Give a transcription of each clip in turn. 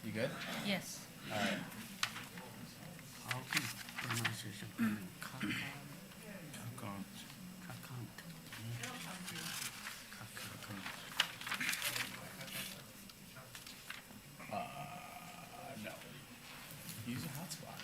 You good? Yes. All right. How is pronunciation? Kakant. No. Use a hotspot.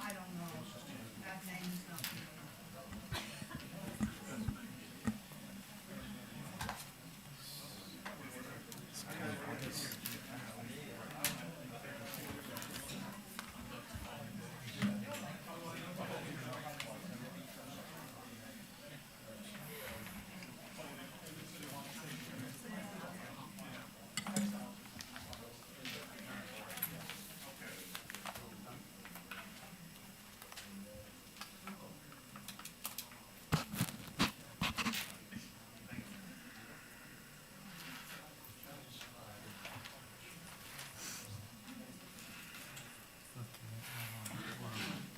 I don't know. That name is not familiar.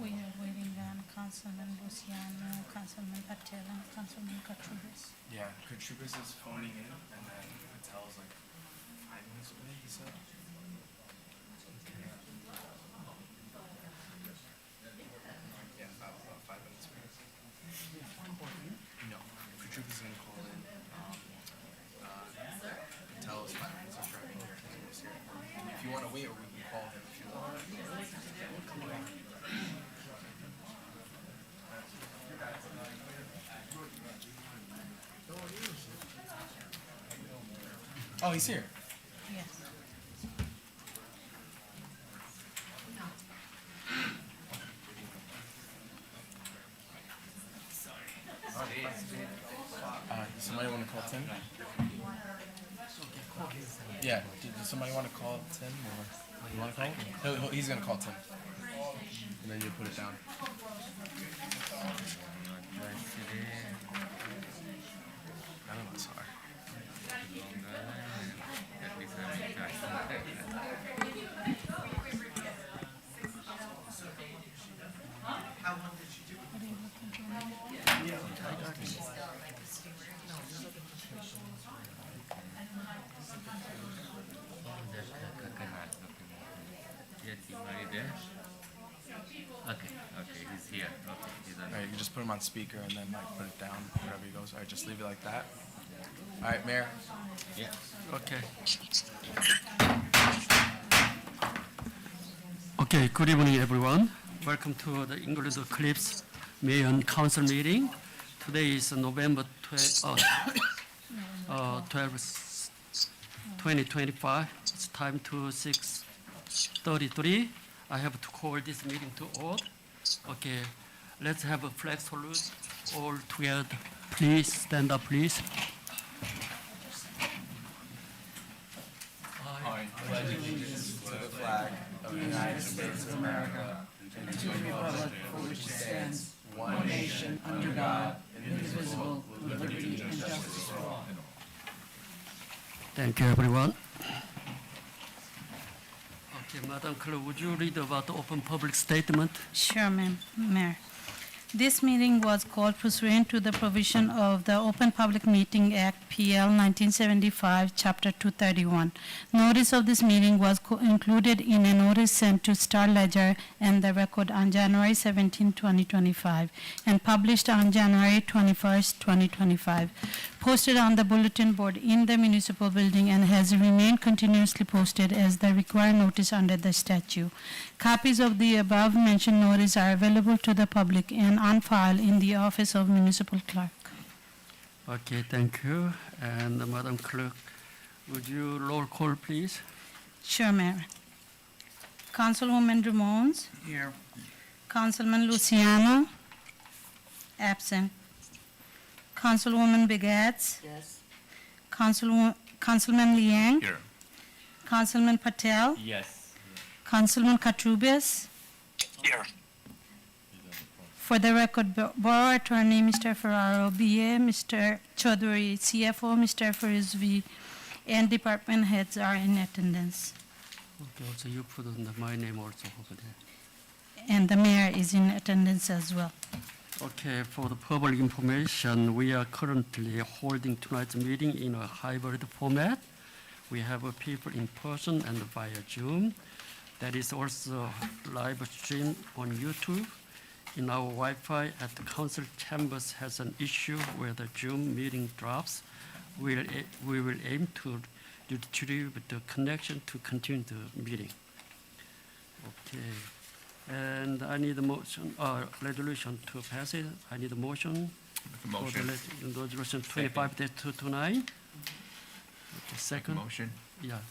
We are waiting on Councilman Luciano, Councilman Patel, and Councilman Katrubis. Yeah, Katrubis is phoning in, and then Patel's like 5 minutes away, he said. Yeah, about 5 minutes away. No, Katrubis is gonna call in. Patel is 5 minutes, he's driving here, he's almost here. If you wanna wait, or we can call him if you want. Oh, he's here. Yes. Somebody want to call Tim? Yeah. Does somebody want to call Tim, or you want to call him? He's gonna call Tim, and then you put it down. I don't know. Sorry. What are you looking for? Okay, he's here. Okay, he's on. All right, you just put him on speaker and then like put it down wherever he goes. All right, just leave it like that. All right, Mayor. Yeah. Okay. Okay, good evening, everyone. Welcome to the Englewood Cliffs Mayor and Council meeting. Today is November 12, 2025. It's time to 6:33. I have to call this meeting to order. Okay, let's have a flag salute all together. Please stand up, please. I pledge allegiance to the flag of the United States of America and to the republic for which it stands, one nation under God, indivisible, with liberty and justice for all. Thank you, everyone. Okay, Madam Clerk, would you read about the open public statement? Sure, ma'am, Mayor. This meeting was called pursuant to the provision of the Open Public Meeting Act, PL 1975, Chapter 231. Notice of this meeting was included in a notice sent to Star Ledger and the Record on January 17, 2025, and published on January 21, 2025, posted on the bulletin board in the municipal building, and has remained continuously posted as the required notice under the statute. Copies of the above-mentioned notice are available to the public and on file in the office of municipal clerk. Okay, thank you. And Madam Clerk, would you roll call, please? Sure, Mayor. Councilwoman Ramones? Here. Councilman Luciano? Absent. Councilwoman Begets? Yes. Councilman Liang? Here. Councilman Patel? Yes. Councilman Katrubis? Here. For the record, Borough Attorney, Mr. Ferraro, BA, Mr. Chaudhary, CFO, Mr. Farizvi, and department heads are in attendance. Okay, also you put on my name also over there. And the mayor is in attendance as well. Okay, for the public information, we are currently holding tonight's meeting in a hybrid format. We have people in person and via Zoom. That is also live stream on YouTube. In our Wi-Fi at the council chambers has an issue where the Zoom meeting drops. We will aim to retrieve the connection to continue the meeting. Okay. And I need a motion, resolution to pass it. I need a motion. For the resolution 25-229. Okay, second. Motion. Yeah,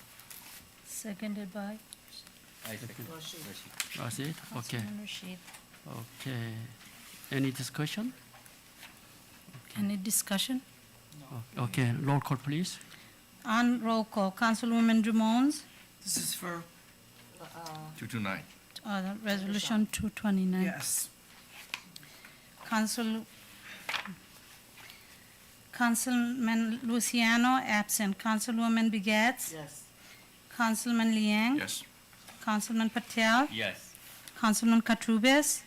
Seconded by I second. that's it. Okay. Councilman Rashid. Okay. Any discussion? Any discussion? Okay, roll call, please. On roll call, Councilwoman Drummond, This is for, 229. Resolution 229. yes. Councilman Luciano, absent. Councilwoman Begets. Yes. Councilman Liang. Yes. Councilman Patel. Yes. Councilman Katrubis.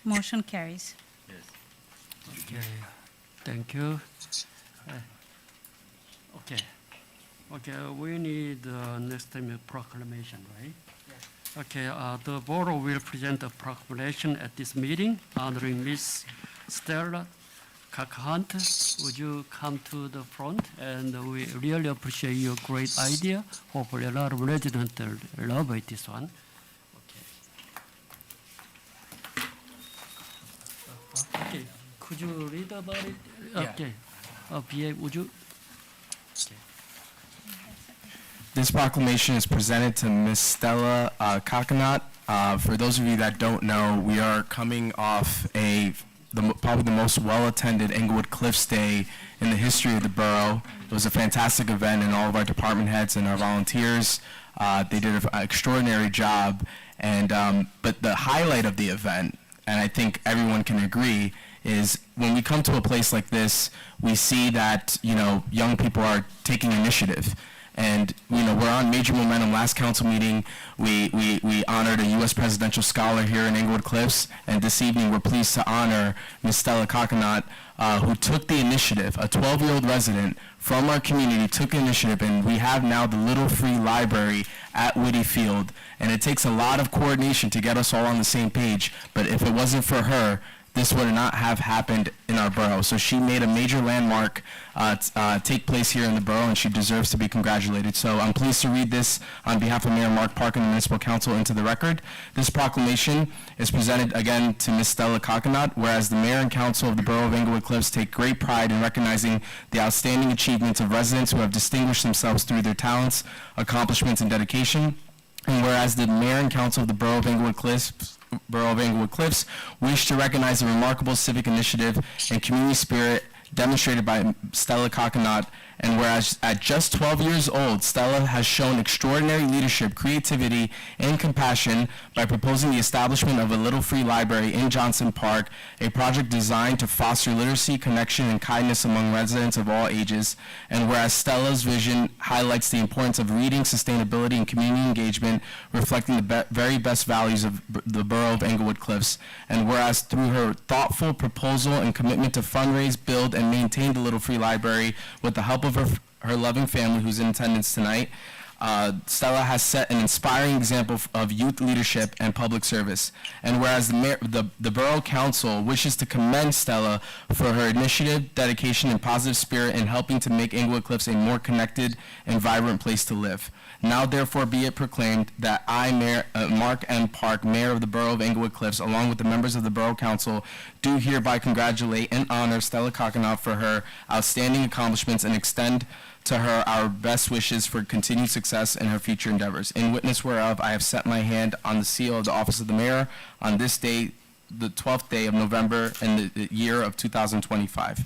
Motion carries. Yes. Okay, thank you. Okay. Okay, we need next time a proclamation, right? Okay, the board will present a proclamation at this meeting honoring Miss Stella Hunt. Would you come to the front? And we really appreciate your great idea. Hopefully a lot of residents love it, this one. Okay. Okay, could you read about it? Yeah. Okay. BA, would you? Okay. This proclamation is presented to Ms. Stella Coconut. For those of you that don't know, we are coming off probably the most well-attended Englewood Cliffs Day in the history of the borough. It was a fantastic event, and all of our department heads and our volunteers, they did an extraordinary job. And but the highlight of the event, and I think everyone can agree, is when we come to a place like this, we see that, you know, young people are taking initiative. And, you know, we're on major momentum. Last council meeting, we honored a U.S. presidential scholar here in Englewood Cliffs, and this evening we're pleased to honor Ms. Stella Coconut, who took the initiative. A 12-year-old resident from our community took initiative, and we have now the Little Free Library at Whitty Field. And it takes a lot of coordination to get us all on the same page, but if it wasn't for her, this would not have happened in our borough. So she made a major landmark take place here in the borough, and she deserves to be congratulated. So I'm pleased to read this on behalf of Mayor Mark Park and the Municipal Council into the record. This proclamation is presented again to Ms. Stella Coconut, whereas the Mayor and Council of the Borough of Englewood Cliffs take great pride in recognizing the outstanding achievements of residents who have distinguished themselves through their talents, accomplishments, and dedication. And whereas the Mayor and Council of the Borough of Englewood Cliffs wish to recognize the remarkable civic initiative and community spirit demonstrated by Stella Coconut, and whereas at just 12 years old, Stella has shown extraordinary leadership, creativity, and compassion by proposing the establishment of a Little Free Library in Johnson Park, a project designed to foster literacy, connection, and kindness among residents of all ages. And whereas Stella's vision highlights the importance of reading, sustainability, and community engagement, reflecting the very best values of the borough of Englewood Cliffs. And whereas through her thoughtful proposal and commitment to fundraise, build, and maintain the Little Free Library with the help of her loving family who's in attendance tonight, Stella has set an inspiring example of youth leadership and public service. And whereas the Borough Council wishes to commend Stella for her initiative, dedication, and positive spirit in helping to make Englewood Cliffs a more connected and vibrant place to live. Now therefore be it proclaimed that I, Mayor Mark M. Park, Mayor of the Borough of Englewood Cliffs, along with the members of the Borough Council, do hereby congratulate and honor Stella Coconut for her outstanding accomplishments and extend to her our best wishes for continued success in her future endeavors. In witness whereof, I have set my hand on the seal of the office of the mayor on this day, the 12th day of November in the year of 2025.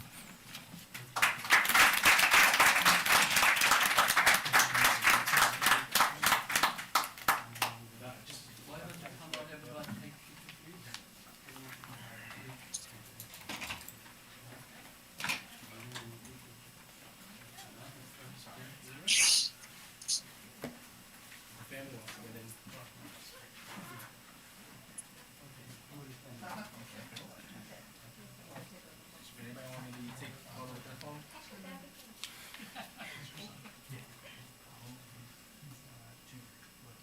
family wants to get in. Anybody want me to take a photo with their phone?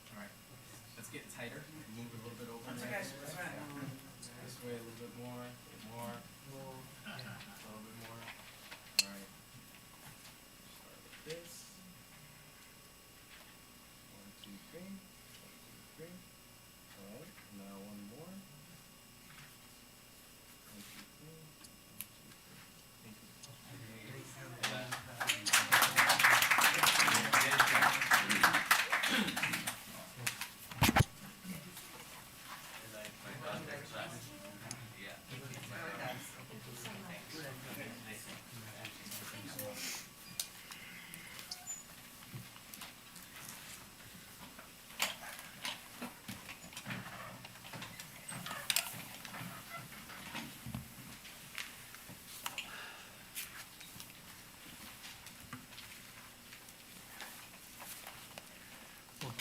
All right, let's get tighter. Move it a little bit over. This way, a little bit more, a little more. A little bit more. All right. Start with this. 1, 2, 3. 1, 2, 3. All right. Now one more. 1, 2, 3. 1, 2, 3. Thank you.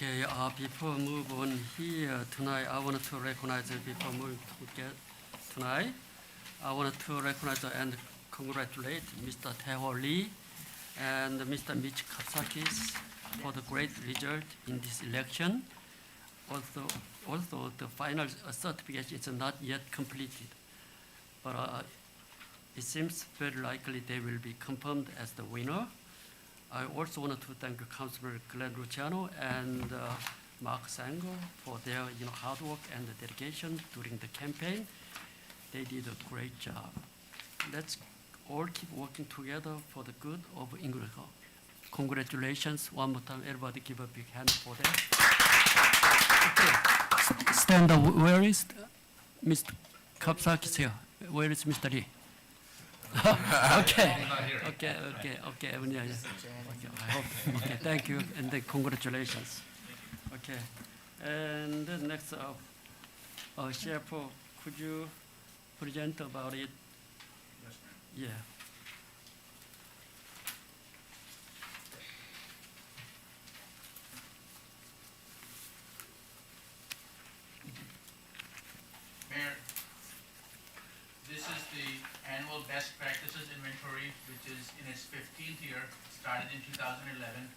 Okay, before move on here tonight, I wanted to recognize before moving to get tonight, I wanted to recognize and congratulate Mr. Tae-ho Lee and Mr. Mitch Kapsakis for the great result in this election. Also the final certification is not yet completed, but it seems very likely they will be confirmed as the winner. I also want to thank Councilor Glenn Luciano and Mark Sango for their hard work and dedication during the campaign. They did a great job. Let's all keep working together for the good of Englewood. Congratulations one more time. Everybody give a big hand for them. Okay. Stand up. Where is Mr. Kapsakis here? Where is Mr. Lee? Okay. Okay. Yeah. I hope. Okay, thank you, and then congratulations. Okay, and then next up, Sherpo, could you present about it? Yes, ma'am. Yeah. Mayor, this is the annual best practices inventory, which is in its 15th year, started in 2011.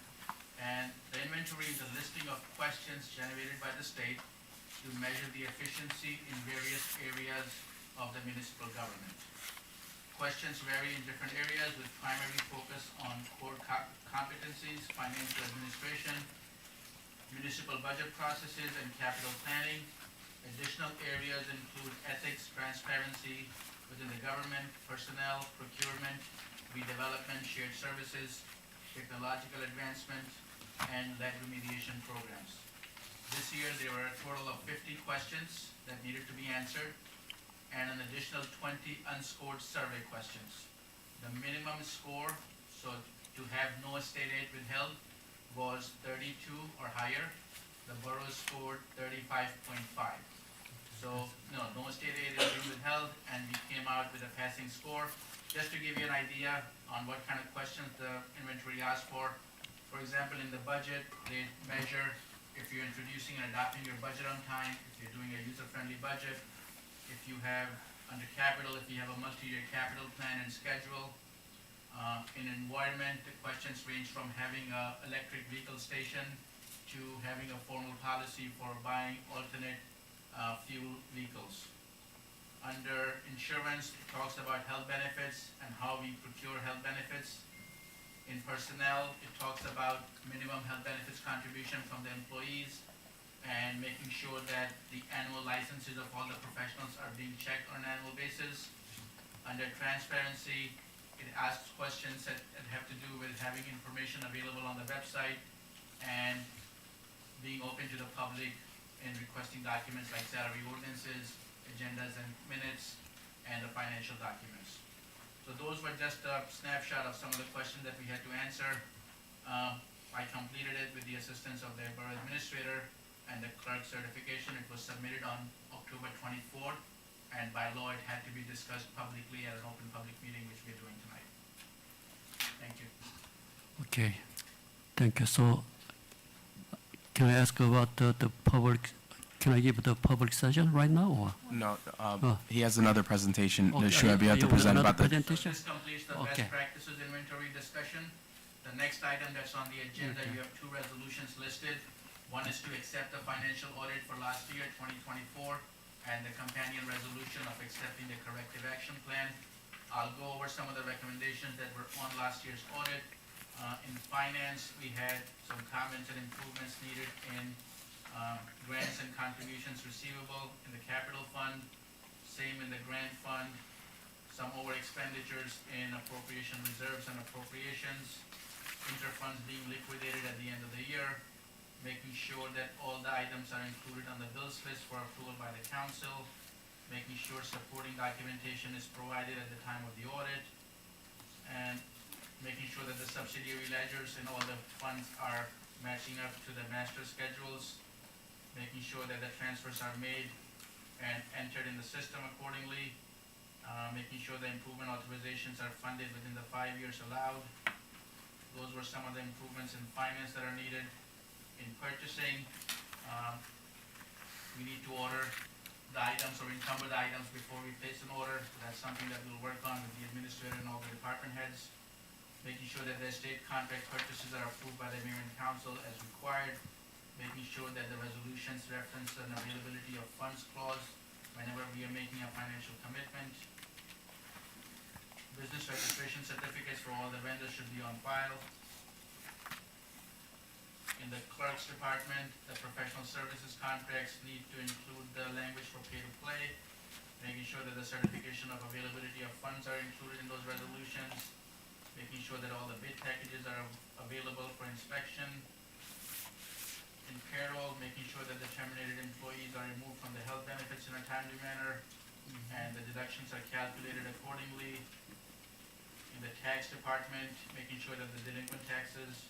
And the inventory is a listing of questions generated by the state to measure the efficiency in various areas of the municipal government. Questions vary in different areas with primary focus on core competencies, financial administration, municipal budget processes, and capital planning. Additional areas include ethics, transparency within the government, personnel, procurement, redevelopment, shared services, technological advancement, and lead remediation programs. This year, there were a total of 50 questions that needed to be answered, and an additional 20 unscored survey questions. The minimum score, so to have no state aid withheld, was 32 or higher. The borough scored 35.5. So, no state aid is being withheld, and we came out with a passing score. Just to give you an idea on what kind of questions the inventory asked for example, in the budget, they measure if you're introducing and adopting your budget on time, if you're doing a user-friendly budget, if you have, under capital, if you have a multi-year capital plan and schedule. In environment, the questions range from having an electric vehicle station to having a formal policy for buying alternate fuel vehicles. Under insurance, it talks about health benefits and how we procure health benefits. In personnel, it talks about minimum health benefits contribution from the employees and making sure that the annual licenses of all the professionals are being checked on an annual basis. Under transparency, it asks questions that have to do with having information available on the website and being open to the public in requesting documents like salary ordinances, agendas and minutes, and the financial documents. So those were just a snapshot of some of the questions that we had to answer. I completed it with the assistance of the borough administrator and the clerk certification. It was submitted on October 24th, and by law it had to be discussed publicly at an open public meeting, which we're doing tonight. Thank you. Okay, thank you. So, can I ask about the public, can I give the public session right now, or? No, Oh. he has another presentation. Okay, Should I be able to you want present another about the? presentation? This completes the Okay. best practices inventory discussion. The next item that's on the agenda, you have two resolutions listed. One is to accept the financial audit for last year, 2024, and the companion resolution of accepting the corrective action plan. I'll go over some of the recommendations that were on last year's audit. In finance, we had some comments and improvements needed in grants and contributions receivable in the capital fund, same in the grant fund, some over expenditures in appropriation reserves and appropriations, interfunds being liquidated at the end of the year, making sure that all the items are included on the bills list for approval by the council, making sure supporting documentation is provided at the time of the audit, and making sure that the subsidiary ledgers and all the funds are matching up to the master schedules, making sure that the transfers are made and entered in the system accordingly, making sure the improvement authorizations are funded within the 5 years allowed. Those were some of the improvements in finance that are needed. In purchasing, we need to order the items or encumbered items before we place an order. That's something that we'll work on with the administrator and all the department heads. Making sure that the state contract purchases are approved by the mayor and council as required. Making sure that the resolutions reference an availability of funds clause whenever we are making a financial commitment. Business registration certificates for all the vendors should be on file. In the clerk's department, the professional services contracts need to include the language for pay to play, making sure that the certification of availability of funds are included in those resolutions, making sure that all the bid packages are available for inspection. In payroll, making sure that the terminated employees are removed from the health benefits in a timely manner, and the deductions are calculated accordingly. In the tax department, making sure that the delinquent taxes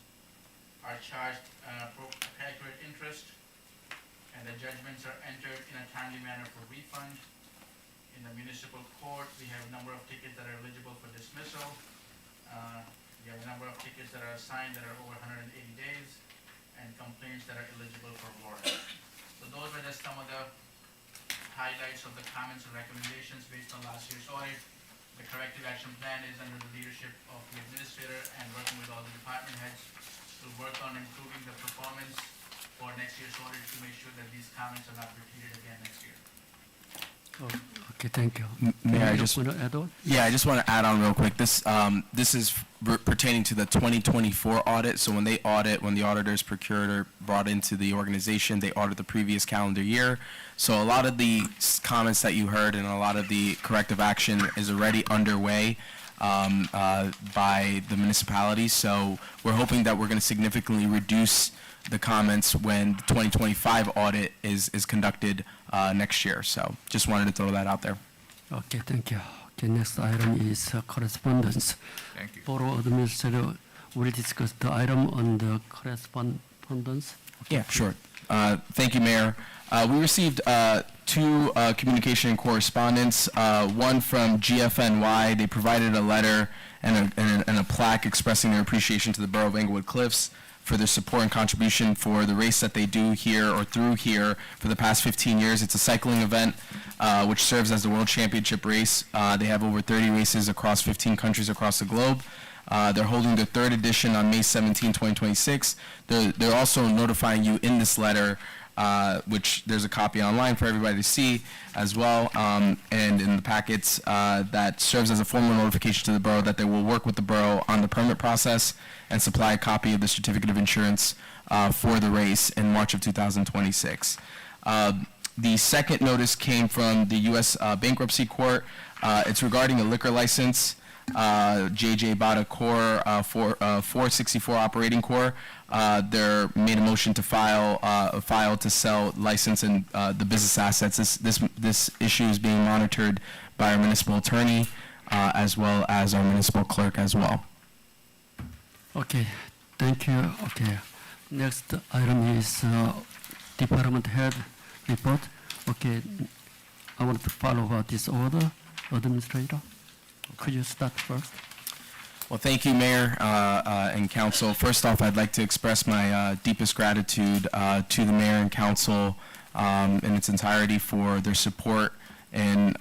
are charged accurate interest, and the judgments are entered in a timely manner for refund. In the municipal court, we have a number of tickets that are eligible for dismissal. We have a number of tickets that are assigned that are over 180 days, and complaints that are eligible for warrant. So those are just some of the highlights of the comments and recommendations based on last year's audit. The corrective action plan is under the leadership of the administrator and working with all the department heads to work on improving the performance for next year's audit to make sure that these comments are not repeated again next year. Oh, okay, thank you. May I You just- want to add on? Yeah, I just want to add on real quick. This is pertaining to the 2024 audit. So when they audit, when the auditors procured or brought into the organization, they audit the previous calendar year. So a lot of the comments that you heard and a lot of the corrective action is already underway by the municipalities. So we're hoping that we're going to significantly reduce the comments when the 2025 audit is conducted next year. So just wanted to throw that out there. Okay, thank you. Okay, next item is correspondence. Thank you. Board Administrator will discuss the item on the correspondence. Yeah, sure. Thank you, Mayor. We received two communication and correspondence, one from GFNY. They provided a letter and a plaque expressing their appreciation to the Borough of Englewood Cliffs for their support and contribution for the race that they do here or through here for the past 15 years. It's a cycling event which serves as the World Championship race. They have over 30 races across 15 countries across the globe. They're holding their third edition on May 17, 2026. They're also notifying you in this letter, which there's a copy online for everybody to see as well, and in the packets that serves as a formal notification to the borough that they will work with the borough on the permit process and supply a copy of the certificate of insurance for the race in March of 2026. The second notice came from the U.S. Bankruptcy Court. It's regarding a liquor license. JJ Bada Corp. 464 Operating Corp. They're made a motion to file to sell license and the business assets. This issue is being monitored by our municipal attorney as well as our municipal clerk as well. Okay, thank you. Okay, next item is department head report. Okay, I want to follow about this order, administrator. Could you start first? Well, thank you, Mayor and Council. First off, I'd like to express my deepest gratitude to the Mayor and Council in its entirety for their support in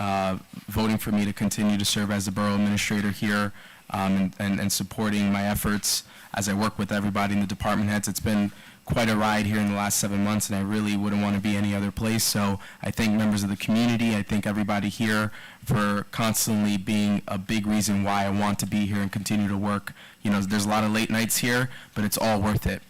voting for me to continue to serve as the Borough Administrator here and supporting my efforts as I work with everybody in the department heads. It's been quite a ride here in the last 7 months, and I really wouldn't want to be any other place. So I thank members of the community. I thank everybody here for constantly being a big reason why I want to be here and continue to work. You know, there's a lot of late nights here, but it's all worth it.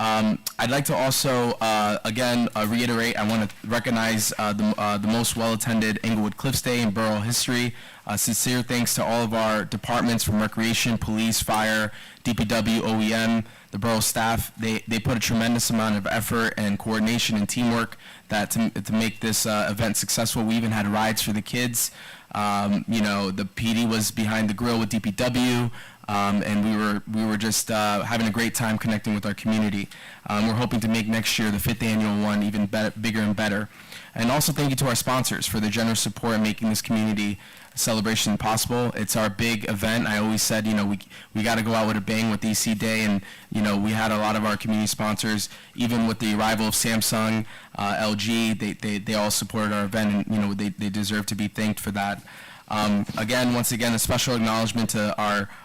I'd like to also, again, reiterate, I want to recognize the most well-attended Englewood Cliffs Day in borough history. Sincere thanks to all of our departments from Recreation, Police, Fire, DPW, OEM, the borough staff. They put a tremendous amount of effort and coordination and teamwork to make this event successful. We even had rides for the kids. You know, the PD was behind the grill with DPW. And we were just having a great time connecting with our community. We're hoping to make next year, the 5th annual one, even bigger and better. And also thank you to our sponsors for their generous support in making this community celebration possible. It's our big event. I always said, you know, we got to go out with a bang with EC Day, and you know, we had a lot of our community sponsors. Even with the arrival of Samsung, LG, they all supported our event, and you know, they deserve to be thanked for that. Once again, a special acknowledgement to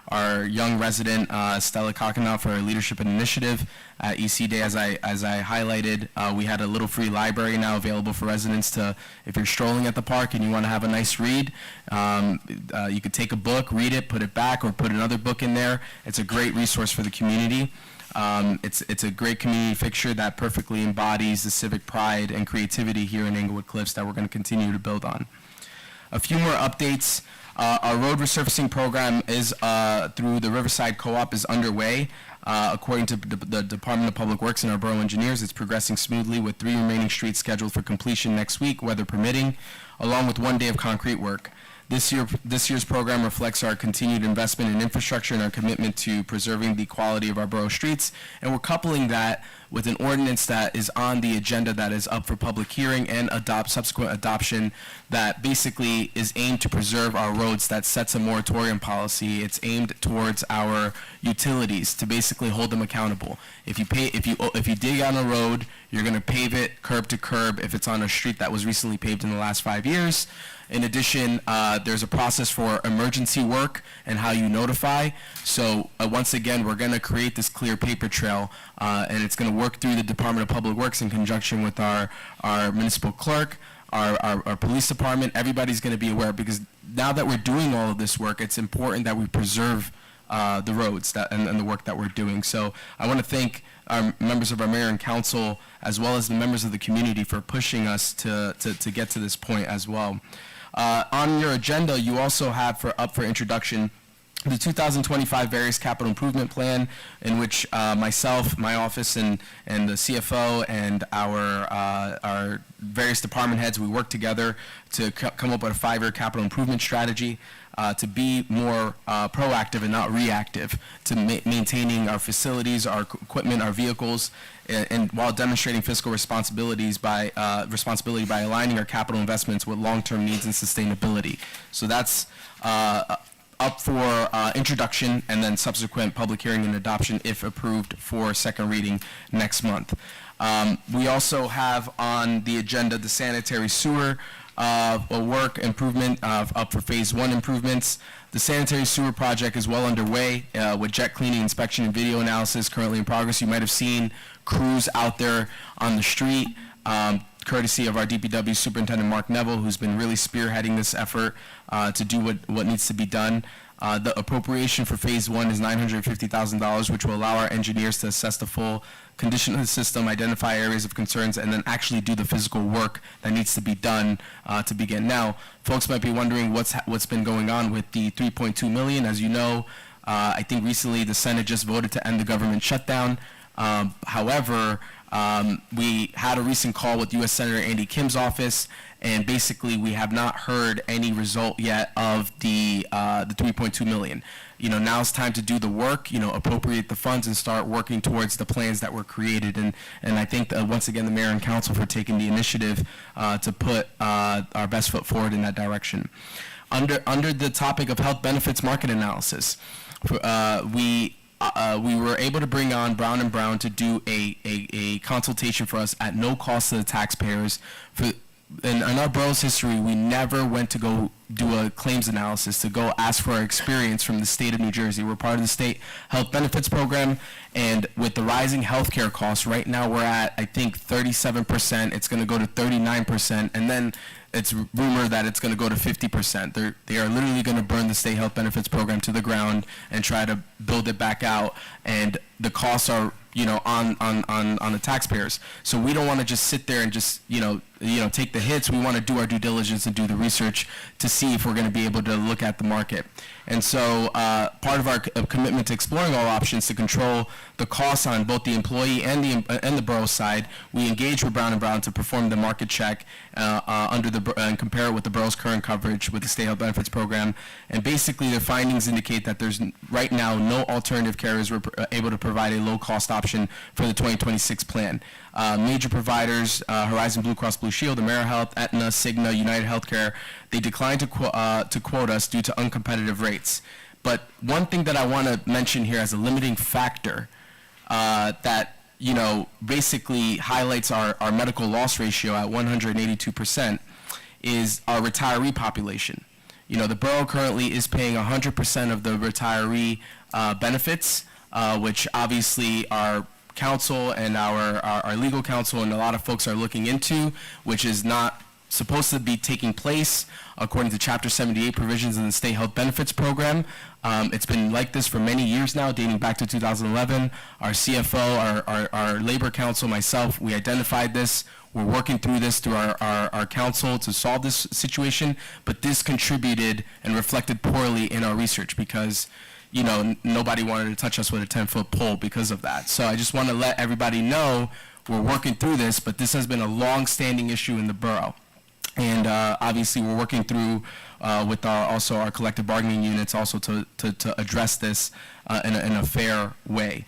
our young resident, Stella Coconut, for her leadership and initiative at EC Day. As I highlighted, we had a little free library now available for residents to, if you're strolling at the park and you want to have a nice read, you could take a book, read it, put it back, or put another book in there. It's a great resource for the community. It's a great community fixture that perfectly embodies the civic pride and creativity here in Englewood Cliffs that we're going to continue to build on. A few more updates. Our road resurfacing program is through the Riverside Co-op is underway. According to the Department of Public Works and our borough engineers, it's progressing smoothly with 3 remaining streets scheduled for completion next week, weather permitting, along with 1 day of concrete work. This year's program reflects our continued investment in infrastructure and our commitment to preserving the quality of our borough streets, and we're coupling that with an ordinance that is on the agenda that is up for public hearing and subsequent adoption that basically is aimed to preserve our roads, that sets a moratorium policy. It's aimed towards our utilities to basically hold them accountable. If you dig on a road, you're going to pave it curb to curb if it's on a street that was recently paved in the last 5 years. In addition, there's a process for emergency work and how you notify. So once again, we're going to create this clear paper trail, and it's going to work through the Department of Public Works in conjunction with our municipal clerk, our police department. Everybody's going to be aware, because now that we're doing all of this work, it's important that we preserve the roads and the work that we're doing. So I want to thank our members of our mayor and council, as well as the members of the community, for pushing us to get to this point as well. On your agenda, you also have up for introduction the 2025 various capital improvement plan, in which myself, my office, and the CFO and our various department heads, we work together to come up with a 5-year capital improvement strategy to be more proactive and not reactive to maintaining our facilities, our equipment, our vehicles, and while demonstrating fiscal responsibility by aligning our capital investments with long-term needs and sustainability. So that's up for introduction and then subsequent public hearing and adoption if approved for second reading next month. We also have on the agenda the sanitary sewer work improvement up for phase 1 improvements. The sanitary sewer project is well underway with jet cleaning, inspection, and video analysis currently in progress. You might have seen crews out there on the street, courtesy of our DPW Superintendent Mark Neville, who's been really spearheading this effort to do what needs to be done. The appropriation for phase 1 is $950,000, which will allow our engineers to assess the full condition of the system, identify areas of concerns, and then actually do the physical work that needs to be done to begin. Now, folks might be wondering what's been going on with the $3.2 million. As you know, I think recently the Senate just voted to end the government shutdown. However, we had a recent call with U.S. Senator Andy Kim's office, and basically we have not heard any result yet of the $3.2 million. You know, now it's time to do the work, you know, appropriate the funds and start working towards the plans that were created. And I think once again, the mayor and council for taking the initiative to put our best foot forward in that direction. Under the topic of health benefits market analysis, we were able to bring on Brown & Brown to do a consultation for us at no cost to the taxpayers. In our borough's history, we never went to go do a claims analysis, to go ask for our experience from the state of New Jersey. We're part of the state health benefits program, and with the rising healthcare costs, right now we're at, I think, 37%. It's going to go to 39%, and then it's rumored that it's going to go to 50%. They are literally going to burn the state health benefits program to the ground and try to build it back out, and the costs are, on the taxpayers. So we don't want to just sit there and just, take the hits. We want to do our due diligence and do the research to see if we're going to be able to look at the market. And so part of our commitment to exploring all options to control the costs on both the employee and the borough side, we engaged with Brown & Brown to perform the market check and compare it with the borough's current coverage with the state health benefits program. And basically the findings indicate that there's right now no alternative carriers were able to provide a low-cost option for the 2026 plan. Major providers, Horizon Blue Cross Blue Shield, AmeriHealth, Aetna, Cigna, United Healthcare, they declined to quote us due to uncompetitive rates. But one thing that I want to mention here as a limiting factor that basically highlights our medical loss ratio at 182% is our retiree population. The borough currently is paying 100% of the retiree benefits, which obviously our council and our legal counsel and a lot of folks are looking into, which is not supposed to be taking place according to Chapter 78 provisions in the State Health Benefits Program. It's been like this for many years now, dating back to 2011. Our CFO, our labor counsel, myself, we identified this. We're working through this through our council to solve this situation, but this contributed and reflected poorly in our research because nobody wanted to touch us with a 10-foot pole because of that. So I just want to let everybody know we're working through this, but this has been a long-standing issue in the borough. And obviously we're working through with our collective bargaining units also to address this in a fair way.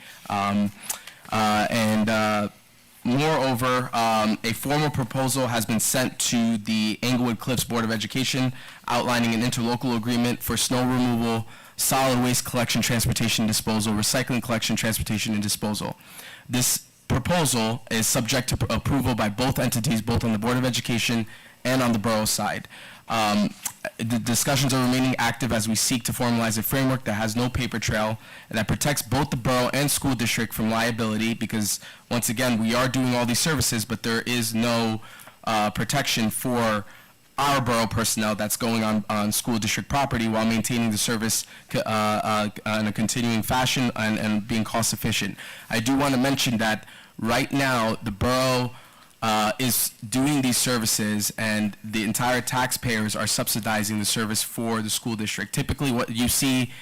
Moreover, a formal proposal has been sent to the Englewood Cliffs Board of Education outlining an interlocal agreement for snow removal, solid waste collection, transportation, and disposal, recycling collection, transportation, and disposal. This proposal is subject to approval by both entities, both on the Board of Education and on the borough side. The discussions are remaining active as we seek to formalize a framework that has no paper trail and that protects both the borough and school district from liability because, once again, we are doing all these services, but there is no protection for our borough personnel that's going on school district property while maintaining the service in a continuing fashion and being cost efficient. I do want to mention that right now the borough is doing these services and the entire taxpayers are subsidizing the service for the school district. Typically what you see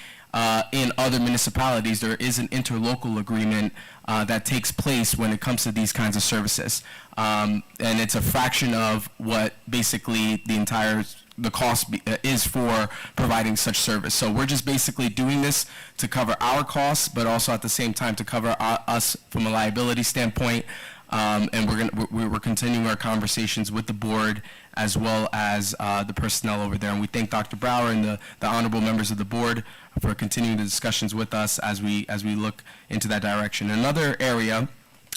in other municipalities, there is an interlocal agreement that takes place when it comes to these kinds of services. And it's a fraction of what basically the cost is for providing such service. So we're just basically doing this to cover our costs, but also at the same time to cover us from a liability standpoint. And we're continuing our conversations with the board as well as the personnel over there. And we thank Dr. Brower and the honorable members of the board for continuing the discussions with us as we look into that direction. Another area,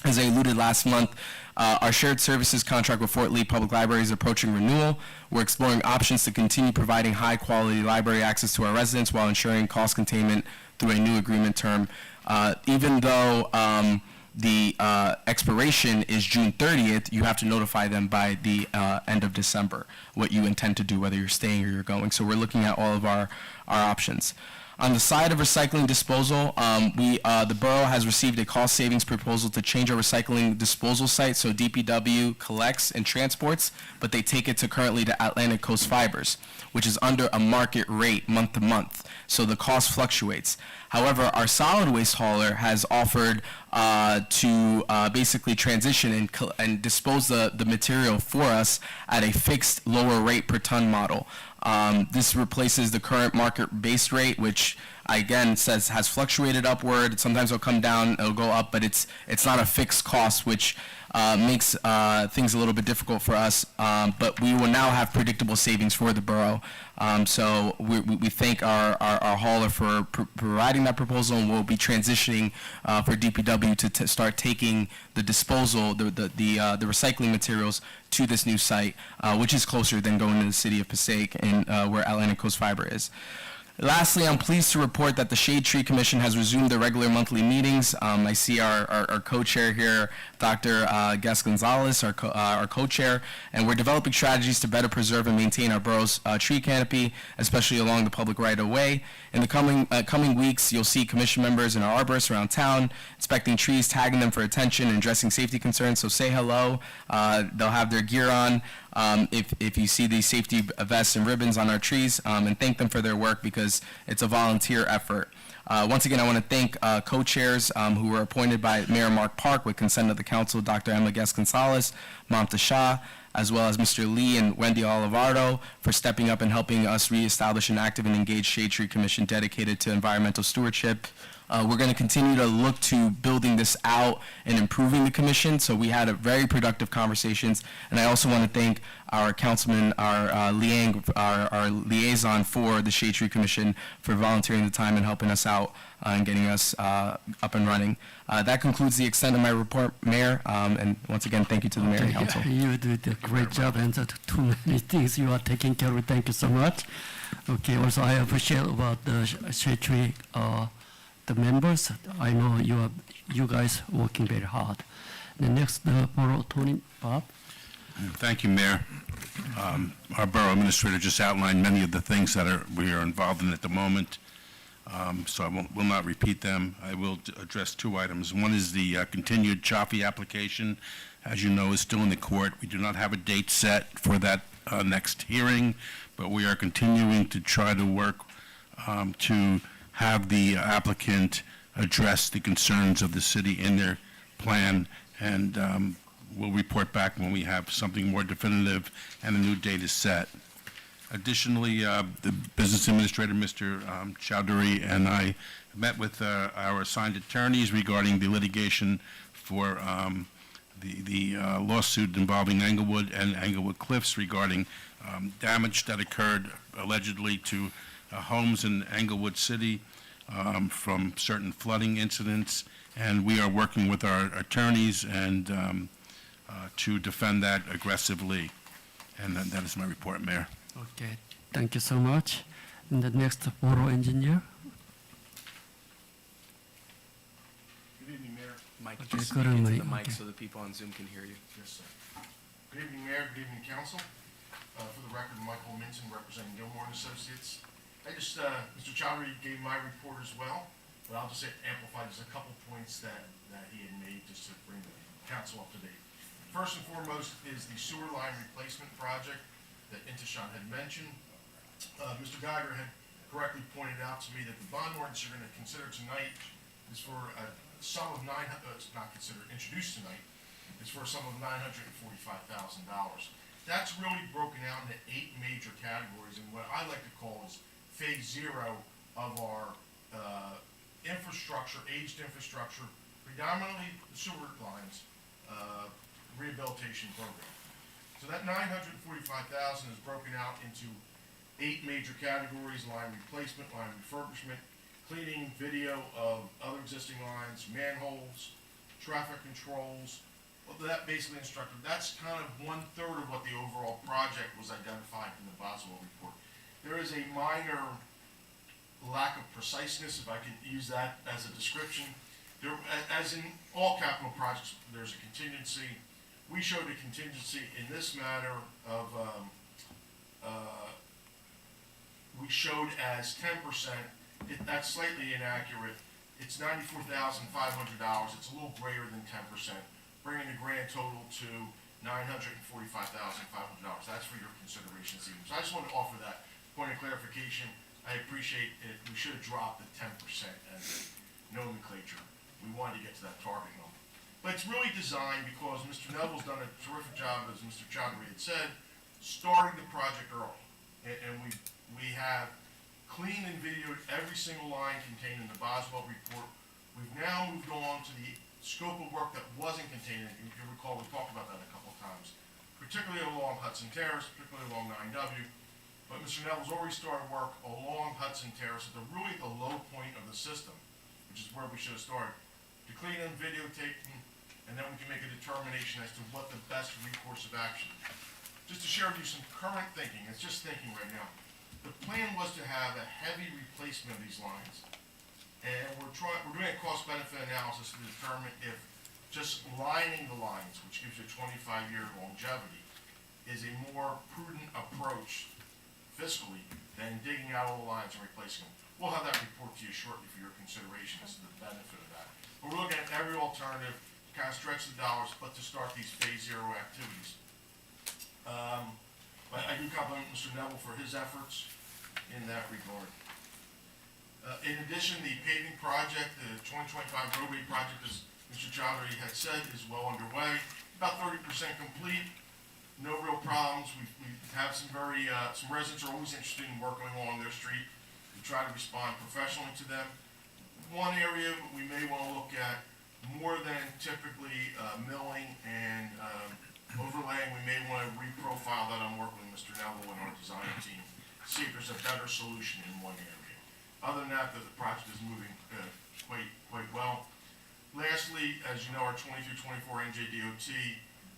as I alluded last month, our shared services contract with Fort Lee Public Library is approaching renewal. We're exploring options to continue providing high-quality library access to our residents while ensuring cost containment through a new agreement term. Even though the expiration is June 30th, you have to notify them by the end of December what you intend to do, whether you're staying or you're going. So we're looking at all of our options. On the side of recycling disposal, the borough has received a cost savings proposal to change our recycling disposal site. So DPW collects and transports, but they take it currently to Atlantic Coast Fibers, which is under a market rate month to month. So the cost fluctuates. However, our solid waste hauler has offered to basically transition and dispose the material for us at a fixed lower rate per ton model. This replaces the current market-based rate, which again, has fluctuated upward. Sometimes it'll come down, it'll go up, but it's not a fixed cost, which makes things a little bit difficult for us. But we will now have predictable savings for the borough. So we thank our hauler for providing that proposal, and we'll be transitioning for DPW to start taking the disposal, the recycling materials to this new site, which is closer than going to the city of Passaic and where Atlantic Coast Fiber is. Lastly, I'm pleased to report that the Shade Tree Commission has resumed their regular monthly meetings. I see our co-chair here, Dr. Gus Gonzalez, our co-chair, and we're developing strategies to better preserve and maintain our borough's tree canopy, especially along the public right-of-way. In the coming weeks, you'll see commission members and our arborists around town inspecting trees, tagging them for attention, and addressing safety concerns. So say hello. They'll have their gear on. If you see these safety vests and ribbons on our trees, and thank them for their work because it's a volunteer effort. Once again, I want to thank co-chairs who were appointed by Mayor Mark Park with consent of the council, Dr. Emma Guest Gonzalez, Mamta Shah, as well as Mr. Lee and Wendy Olivardo for stepping up and helping us reestablish an active and engaged Shade Tree Commission dedicated to environmental stewardship. We're going to continue to look to building this out and improving the commission. So we had a very productive conversations, and I also want to thank our councilman, our liaison for the Shade Tree Commission for volunteering the time and helping us out and getting us up and running. That concludes the extent of my report, Mayor. And once again, thank you to the Mayor and Council. You did a great job, and too many things you are taking care of. Thank you so much. Okay, also I appreciate about the Shade Tree, the members. I know you guys working very hard. The next, Borough Attorney, Bob. Thank you, Mayor. Our borough administrator just outlined many of the things that we are involved in at the moment, so I will not repeat them. I will address two items. One is the continued Chaffee application. As you know, is still in the court. We do not have a date set for that next hearing, but we are continuing to try to work to have the applicant address the concerns of the city in their plan, and we'll report back when we have something more definitive and a new date is set. Additionally, the business administrator, Mr. Chowdhury, and I met with our assigned attorneys regarding the litigation for the lawsuit involving Englewood and Englewood Cliffs regarding damage that occurred allegedly to homes in Englewood City from certain flooding incidents, and we are working with our attorneys and to defend that aggressively. And that is my report, Mayor. Okay, thank you so much. And the next, Borough Engineer. Good evening, Mayor. Mike, Okay, just go speak to into Mike, the mic okay. so the people on Zoom can hear you. Yes, sir. Good evening, Mayor. Good evening, Council. For the record, Michael Minton, representing Gilmore and Associates. Mr. Chowdhury gave my report as well, but I'll just amplify just a couple points that he had made just to bring the council up to date. First and foremost is the sewer line replacement project that Intishan had mentioned. Mr. Geiger had correctly pointed out to me that the bond ordinance you're going to consider tonight is for a sum of introduced tonight, is for a sum of $945,000. That's really broken out into 8 major categories, and what I like to call is phase 0 of our infrastructure, aged infrastructure, predominantly the sewer lines, rehabilitation program. So that $945,000 is broken out into 8 major categories: line replacement, line refurbishment, cleaning, video of other existing lines, manholes, traffic controls. Well, that basically instructed, that's kind of 1/3 of what the overall project was identified in the Boswell report. There is a minor lack of preciseness, if I can use that as a description. There, as in all capital projects, there's a contingency. We showed a contingency in this matter of, we showed as 10%. That's slightly inaccurate. It's $94,500. It's a little greater than 10%, bringing the grand total to $945,500. That's for your consideration this evening. So I just wanted to offer that point of clarification. I appreciate it. We should have dropped the 10% as nomenclature. We wanted to get to that target number. But it's really designed because Mr. Neville's done a terrific job, as Mr. Chowdhury had said, starting the project early. And we have cleaned and videoed every single line contained in the Boswell report. We've now moved on to the scope of work that wasn't contained, and if you recall, we talked about that a couple of times, particularly along Hudson Terrace, particularly along 9W. But Mr. Neville's already started work along Hudson Terrace at really the low point of the system, which is where we should have started, to clean them, videotape them, and then we can make a determination as to what the best recourse of action. Just to share with you some current thinking, it's just thinking right now. The plan was to have a heavy replacement of these lines. And we're doing a cost-benefit analysis to determine if just lining the lines, which gives you a 25-year longevity, is a more prudent approach fiscally than digging out all the lines and replacing them. We'll have that report to you shortly for your consideration as to the benefit of that. But we're looking at every alternative to kind of stretch the dollars, but to start these phase zero activities. But I do compliment Mr. Neville for his efforts in that regard. In addition, the paving project, the 2025 roadway project, as Mr. Chowdhury had said, is well underway, about 30% complete. No real problems. We have some residents are always interested in working along their street. We try to respond professionally to them. One area we may want to look at, more than typically milling and overlaying, we may want to reprofile that. I'm working with Mr. Neville and our design team, see if there's a better solution in one area. Other than that, the project is moving quite well. Lastly, as you know, our 23-24 NJDOT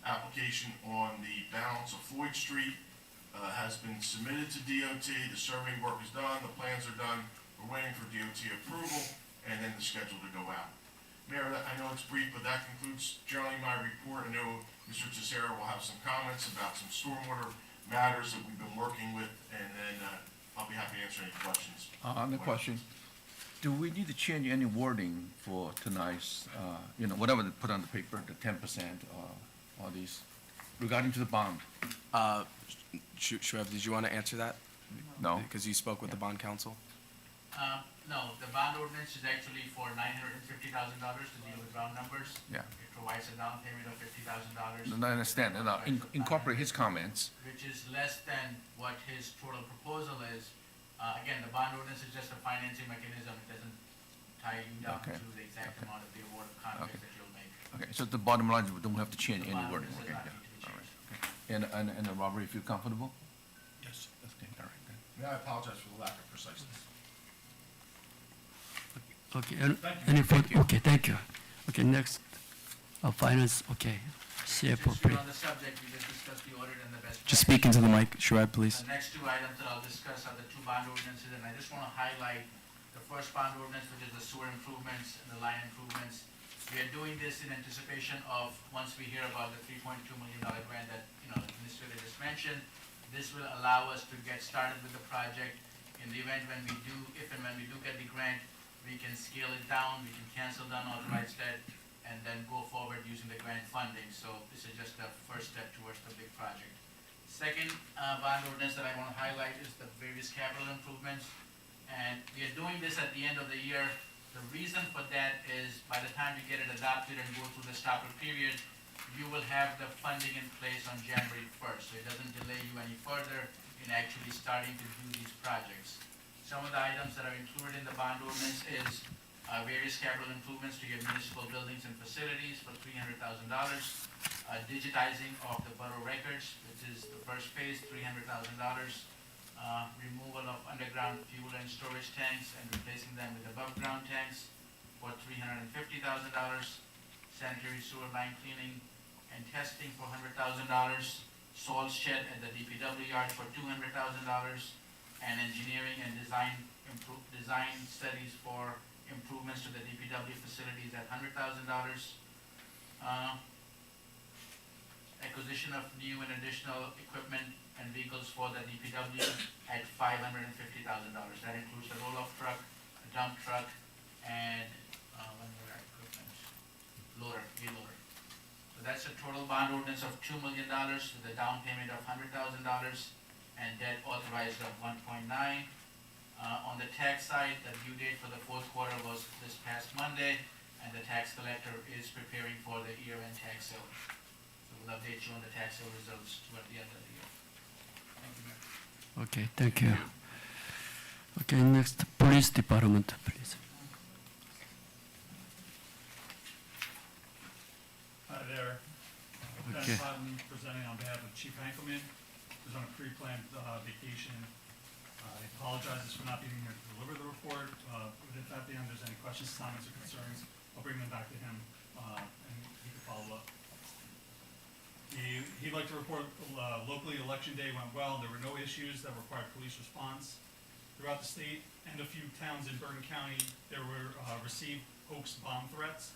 application on the balance of Floyd Street has been submitted to DOT. The surveying work is done, the plans are done. We're waiting for DOT approval and then the schedule to go out. Mayor, I know it's brief, but that concludes generally my report. I know Mr. Cesaro will have some comments about some stormwater matters that we've been working with, and then I'll be happy to answer any questions. On the question, do we need to change any wording for tonight's, whatever they put on the paper, the 10% or these, regarding to the bond? Shuaib, did you want to answer that? No? Because you spoke with the bond counsel? No, the bond ordinance is actually for $950,000 to deal with round numbers. Yeah. It provides a down payment of $50,000. I understand, and incorporate his comments. Which is less than what his total proposal is. Again, the bond ordinance is just a financing mechanism. It doesn't tie you down Okay. to the exact amount of the award of contract that you'll make. Okay, so the bottom line is we don't have to change The any bond wording. ordinance Okay, does not yeah. need to be All right, changed. okay. And Robert, you feel comfortable? Yes. Okay, all right, good. May I apologize for the lack of preciseness. Okay, any further, okay, thank you. Okay, next, finance, okay, CFO, Since please. we're on the subject, we just discussed the audit and the best Just practice. speak into the mic, Shuaib, please. The next two items that I'll discuss are the two bond ordinances, and I just want to highlight the first bond ordinance, which is the sewer improvements and the line improvements. We are doing this in anticipation of, once we hear about the $3.2 million grant that, the administrator just mentioned, this will allow us to get started with the project. In the event when we do, if and when we do get the grant, we can scale it down, we can cancel the unauthorized debt, and then go forward using the grant funding. So this is just the first step towards the big project. Second bond ordinance that I want to highlight is the various capital improvements. And we are doing this at the end of the year. The reason for that is by the time you get it adopted and go through the stopper period, you will have the funding in place on January 1st. So it doesn't delay you any further in actually starting to do these projects. Some of the items that are included in the bond ordinance is various capital improvements to your municipal buildings and facilities for $300,000. Digitizing of the borough records, which is the first phase, $300,000. Removal of underground fuel and storage tanks and replacing them with above ground tanks for $350,000. Sanitary sewer line cleaning and testing for $100,000. Salt shed at the DPW yard for $200,000. And engineering and design studies for improvements to the DPW facilities at $100,000. Acquisition of new and additional equipment and vehicles for the DPW at $550,000. That includes a roll-off truck, a dump truck, and one more equipment, wheel loader. So that's a total bond ordinance of $2 million with a down payment of $100,000. And debt authorized of 1.9. On the tax side, the due date for the fourth quarter was this past Monday, and the tax collector is preparing for the year-end tax sale. So we'll update you on the tax sale results toward the end of the year. Thank you, Mayor. Okay, thank you. Okay, next, police department, please. Hi there. Okay. Ben Cotton presenting on behalf of Chief Hankelman, who's on a pre-planned vacation. He apologizes for not being here to deliver the report, but if at the end there's any questions, comments, or concerns, I'll bring them back to him, and he can follow up. He'd like to report locally, election day went well. There were no issues that required police response. Throughout the state and a few towns in Bergen County, there were received hoax bomb threats.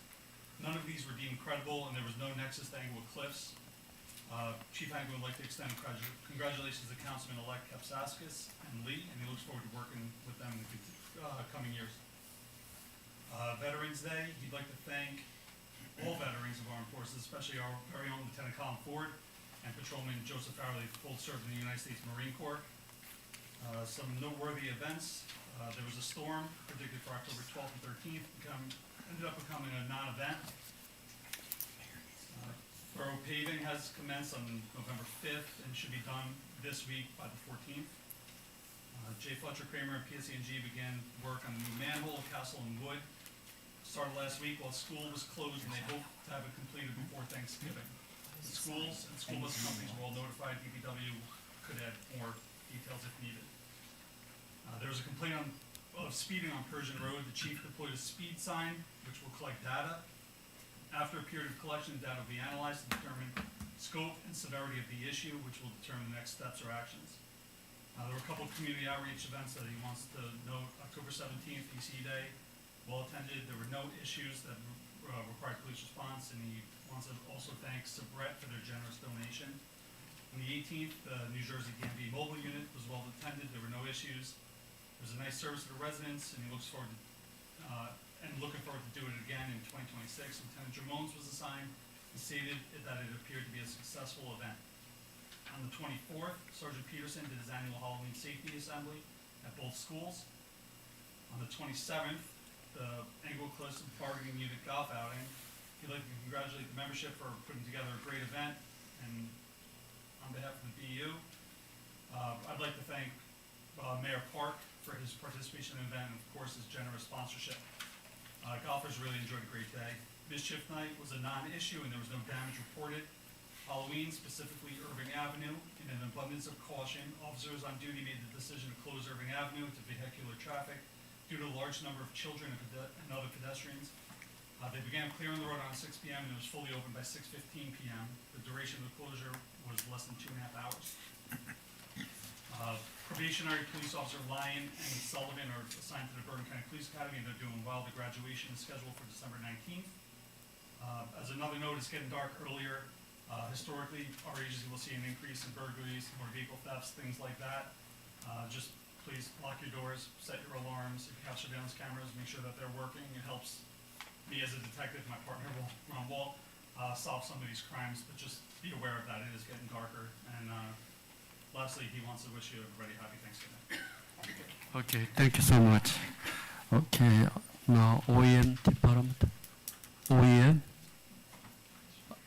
None of these were deemed credible, and there was no nexus to Englewood Cliffs. Chief Hankelman would like to extend congratulations to Councilman-elect Kapsaskis and Lee, and he looks forward to working with them in the coming years. Veterans Day, he'd like to thank all veterans of armed forces, especially our very own Lieutenant Colin Ford and Patrolman Joseph Farley, who both served in the United States Marine Corps. Some noteworthy events. There was a storm predicted for October 12th and 13th, ended up becoming a non-event. Borough paving has commenced on November 5th and should be done this week by the 14th. J. Fletcher Kramer and PSE&G began work on a new manhole at Castle and Wood. Started last week while school was closed, and they hope to have it completed before Thanksgiving. The schools and school bus companies were all notified. DPW could add more details if needed. There was a complaint of speeding on Persian Road. The chief deployed a speed sign, which will collect data. After a period of collection, the data will be analyzed to determine scope and severity of the issue, which will determine the next steps or actions. There were a couple of community outreach events that he wants to note. October 17th, PC Day, well attended. There were no issues that required police response, and he wants to also thank Sabret for their generous donation. On the 18th, the New Jersey DMV mobile unit was well attended. There were no issues. There was a nice service to the residents, and he looks forward to looking forward to doing it again in 2026. Lieutenant Jermones was assigned and stated that it appeared to be a successful event. On the 24th, Sergeant Peterson did his annual Halloween safety assembly at both schools. On the 27th, the Englewood Cliffs Bargaining Unit golf outing. He'd like to congratulate the membership for putting together a great event, and on behalf of the BU, I'd like to thank Mayor Park for his participation in the event and, of course, his generous sponsorship. Golfers really enjoyed a great day. Mischief Night was a non-issue, and there was no damage reported. Halloween, specifically Irving Avenue, in an abundance of caution, officers on duty made the decision to close Irving Avenue to vehicular traffic due to a large number of children and other pedestrians. They began clearing the road around 6 p.m. and it was fully open by 6:15 p.m. The duration of the closure was less than 2.5 hours. Probationary police officer Lyon and Sullivan are assigned to the Bergen County Police Academy, and they're doing well. The graduation is scheduled for December 19th. As another note, it's getting dark earlier. Historically, our agency will see an increase in burglaries, motor vehicle thefts, things like that. Just please lock your doors, set your alarms, if you have surveillance cameras, make sure that they're working. It helps me as a detective, my partner, Ron Wall, solve some of these crimes, but just be aware of that. It is getting darker. And lastly, he wants to wish you a very happy Thanksgiving. Okay, thank you so much. Okay, now OEM department. OEM?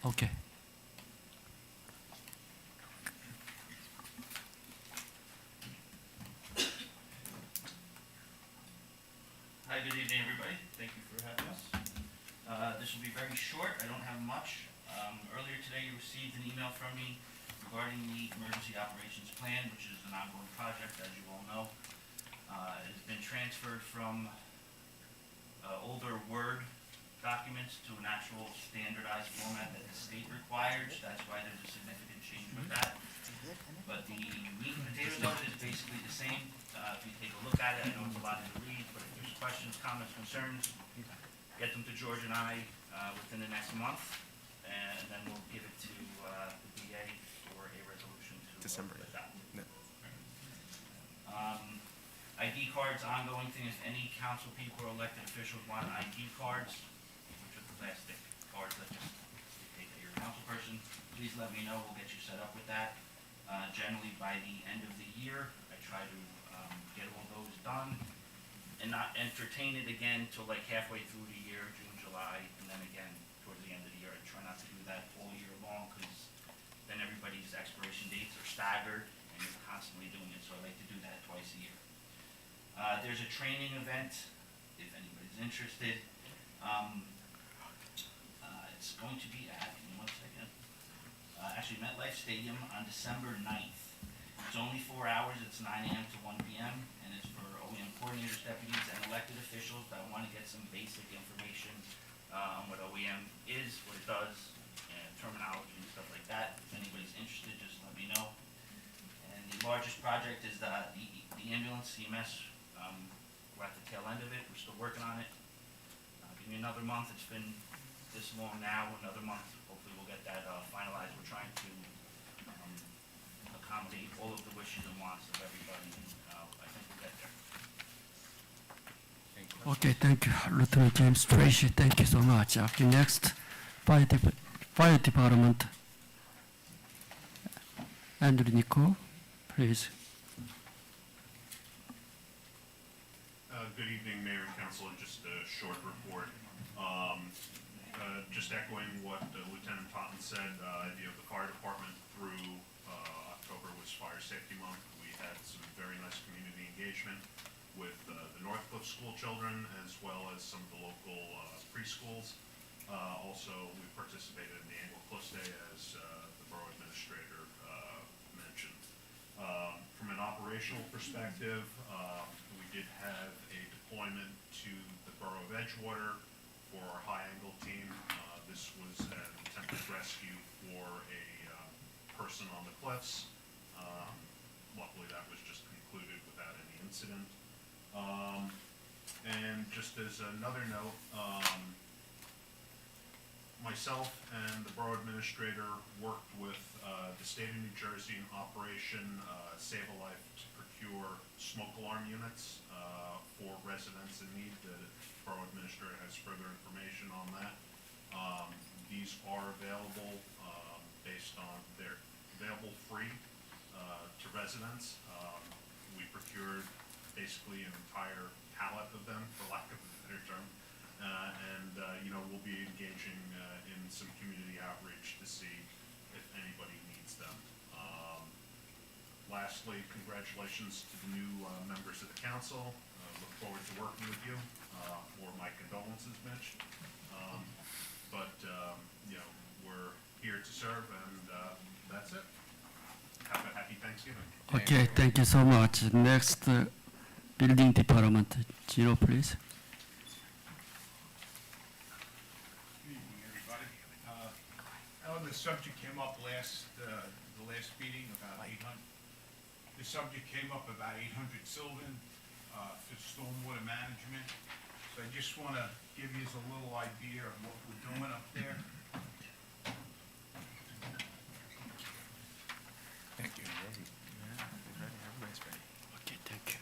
Okay. Hi, good evening, everybody. Thank you for having us. This will be very short. I don't have much. Earlier today, you received an email from me regarding the Emergency Operations Plan, which is an ongoing project, as you all know. It has been transferred from older Word documents to an actual standardized format that the state requires. That's why there's a significant change with that. But the meat and potatoes of it is basically the same. If you take a look at it, I know it's a lot to read, but if there's questions, comments, concerns, get them to George and I within the next month, and then we'll give it to the BA for a resolution to December. adopt. ID cards, ongoing thing is any council people or elected officials want ID cards, which are plastic cards that just indicate that you're a council person. Please let me know, we'll get you set up with that. Generally by the end of the year, I try to get all those done and not entertain it again till like halfway through the year, June, July, and then again towards the end of the year. I try not to do that all year long because then everybody's expiration dates are staggered and you're constantly doing it, so I like to do that twice a year. There's a training event, if anybody's interested. It's going to be at, give me 1 second, actually MetLife Stadium on December 9th. It's only 4 hours, it's 9 a.m. to 1 p.m., and it's for OEM coordinators, deputies, and elected officials that want to get some basic information on what OEM is, what it does, and terminology and stuff like that. If anybody's interested, just let me know. And the largest project is the ambulance, CMS. We're at the tail end of it, we're still working on it. Give me another month, it's been this long now, another month, hopefully we'll get that finalized. We're trying to accommodate all of the wishes and wants of everybody, and I think we'll get there. Okay, thank you, Lieutenant James Tracy. Thank you so much. Okay, next, Fire Department. Andrew Nico, please. Good evening, Mayor and Council. Just a short report. Just echoing what Lieutenant Totten said, the fire department through October was Fire Safety Month. We had some very nice community engagement with the Northcliffe school children as well as some of the local preschools. Also, we participated in the Englewood Cliffs Day, as the borough administrator mentioned. From an operational perspective, we did have a deployment to the borough of Edgewater for our high-angle team. This was an attempted rescue for a person on the cliffs. Luckily, that was just concluded without any incident. And just as another note, myself and the borough administrator worked with the state of New Jersey in Operation Save a Life to procure smoke alarm units for residents in need. The borough administrator has further information on that. These are available based on, they're available free to residents. We procured basically an entire pallet of them, for lack of a better term. We'll be engaging in some community outreach to see if anybody needs them. Lastly, congratulations to the new members of the council. Look forward to working with you, or my condolences, Mitch. We're here to serve, and that's it. Have a happy Thanksgiving. Okay, thank you so much. Next, Building Department, Gino, please. Good evening, everybody. The subject came up the last meeting about 800. The subject came up about 800 Sylvan for stormwater management. So I just want to give you a little idea of what we're doing up there. Thank you. Okay, thank you.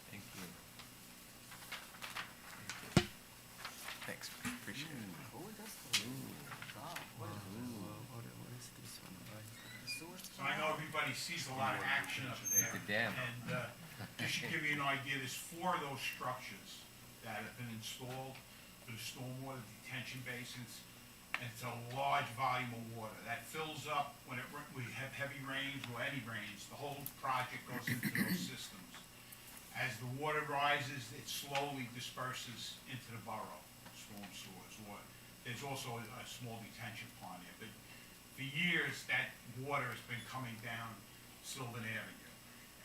Thank you. Thanks, appreciate it. So I know everybody sees a lot of action up there. The dam. And just to give you an idea, there's 4 of those structures that have been installed for the stormwater detention basins. And it's a large volume of water that fills up when we have heavy rains or any rains. The whole project goes into those systems. As the water rises, it slowly disperses into the borough, storm sewers. Or there's also a small detention pond here. But for years, that water has been coming down Sylvan Avenue.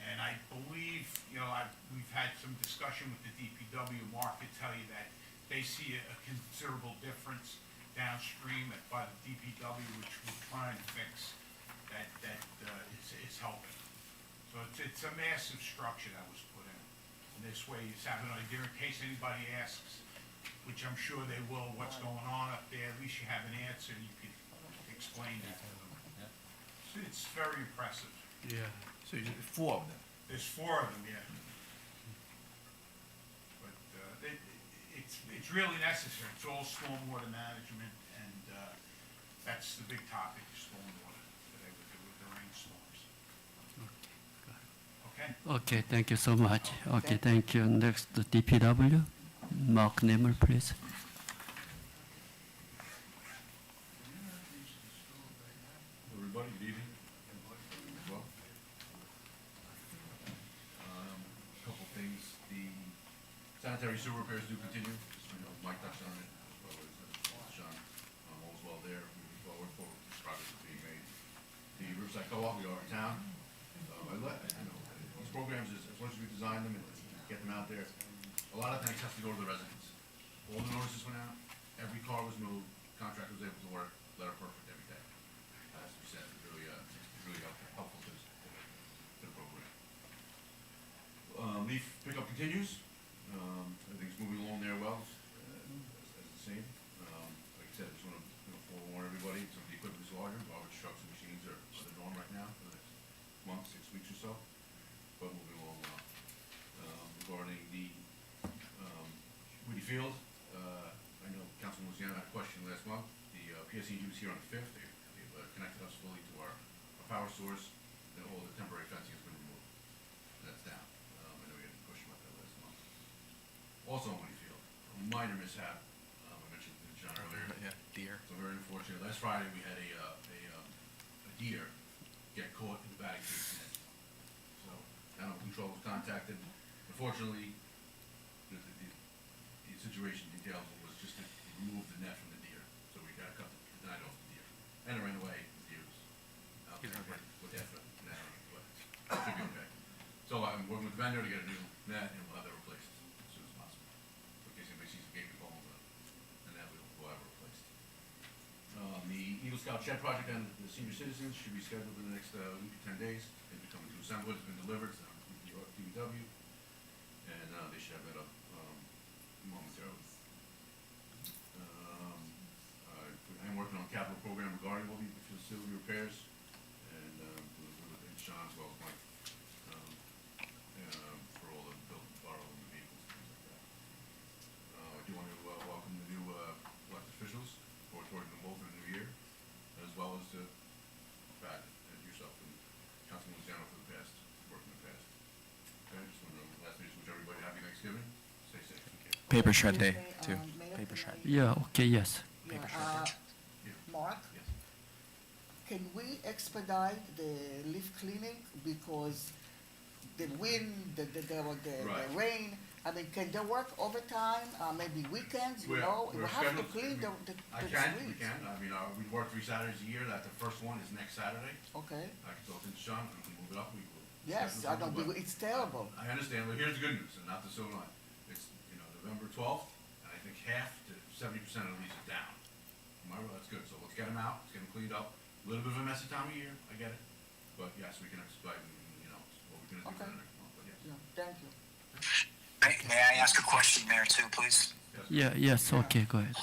And I believe, we've had some discussion with the DPW. Mark could tell you that they see a considerable difference downstream by the DPW, which we're trying to fix, that is helping. So it's a massive structure that was put in. And this way, you have an idea in case anybody asks, which I'm sure they will, what's going on up there. At least you have an answer, you can explain that to them. So it's very impressive. Yeah. So you 4 of them? There's 4 of them, yeah. But it's really necessary. It's all stormwater management, and that's the big topic, stormwater, today with the rainstorms. Okay? Okay, thank you so much. Okay, thank you. Next, the DPW, Mark Nimmer, please. sanitary sewer repairs do continue. You know, Mike touched on it, as well as Sean. All's well there, moving forward, this progress is being made. The Riverside Co-op, we are in town. These programs, as much as we design them and get them out there, a lot of things have to go to the residents. All the notices went out, every car was moved, contractor was able to work, letter perfect every day. As we said, it's really helpful to the program. Leaf pickup continues. Everything's moving along there well, as the same. Like I said, I just want to forewarn everybody, some of the equipment is larger, garbage trucks and machines are the norm right now for the next month, 6 weeks or so, but moving along well. Regarding the Woody Field, I know Councilman Luciano had a question last month. The PSCG was here on the 5th. They've connected us fully to our power source, and all the temporary fencing has been removed. That's down. I know we had a question about that last month. Also on Woody Field, a minor mishap. I mentioned to John earlier. Yeah, deer. So very unfortunate. Last Friday, we had a deer get caught in the batting cage net. So animal control was contacted. Unfortunately, the situation details was just to remove the net from the deer. So we got to cut the net off the deer. And it ran away. The deer was out there with that net on it, but it should be okay. So I'm working with the vendor to get a new net, and we'll have that replaced as soon as possible. So in case anybody sees a gaping hole in the net, we'll have it replaced. The Eagle Scout shed project and the senior citizens should be scheduled in the next week to 10 days. They'll be coming to Englewood. It's been delivered to DPW, and they should have that up momentarily. I'm working on a capital program regarding all the facility repairs, and with Sean as well as Mike, for all the borrowing the vehicles, things like that. I do want to welcome the new elected officials, forward toward them both in the new year, as well as to Pat and yourself and Councilman Luciano for the past, work in the past. Okay, I just want to lastly just wish everybody a happy Thanksgiving. Stay safe. Paper shred day, too. Mayor, Paper can shred. Yeah, okay, yes. Yeah, Mark, Yes. can we expedite the leaf cleaning because the wind, the Right. rain? I mean, can they work overtime? Maybe weekends? You know, we We're have to scheduled- clean the I the can, we streets. can. I mean, we work 3 Saturdays a year. That the first one is next Saturday. Okay. I can talk to Sean, we can move it up. We will. Yes, schedule I don't. something, but It's terrible. I understand, but here's the good news, and not to so on. It's, November 12th, and I think half to 70% of the leaves are down. That's good. So let's get them out, let's get them cleaned up. A little bit of a messy time of year, I get it. But yes, we can expedite, what we can do for Okay. the next month, but yes. Yeah, thank you. May I ask a question there too, please? Yeah, yes, okay, go ahead.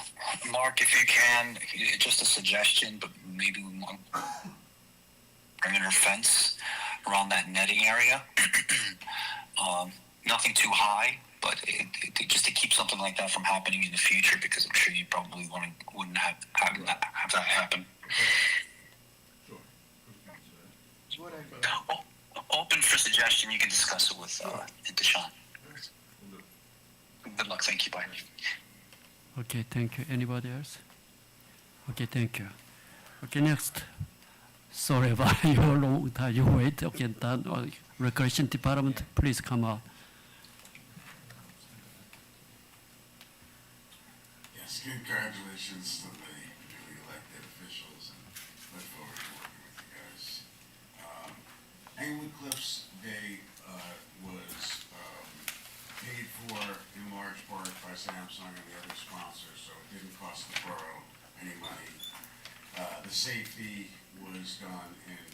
Mark, if you can, just a suggestion, but maybe we want perimeter fence around that netting area. Nothing too high, but just to keep something like that from happening in the future, because I'm sure you probably wouldn't have that happen. Sure. Good idea. Open for suggestion. You can discuss it with Deshaun. We'll do. Good luck. Thank you. Bye. Okay, thank you. Anybody else? Okay, thank you. Okay, next. Sorry about your long time you wait. Okay, done. Recreation Department, please come out. Yes, congratulations to the newly elected officials, and look forward to working with you guys. Englewood Cliffs Day was paid for in large part by Samsung and the other sponsors, so it didn't cost the borough any money. The safety was done in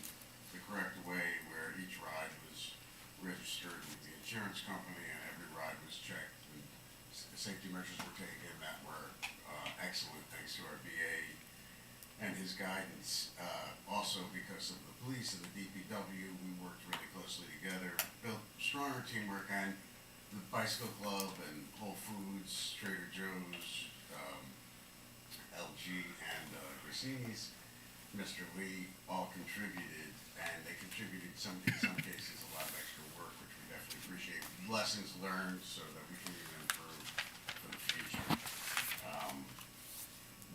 the correct way, where each ride was registered with the insurance company and every ride was checked, and safety measures were taken that were excellent, thanks to our BA and his guidance. Also, because of the police and the DPW, we worked really closely together, built stronger teamwork, and the Bicycle Club and Whole Foods, Trader Joe's, LG, and Grissini's, Mr. Lee, all contributed, and they contributed in some cases a lot of extra work, which we definitely appreciate. Lessons learned so that we can even improve for the future.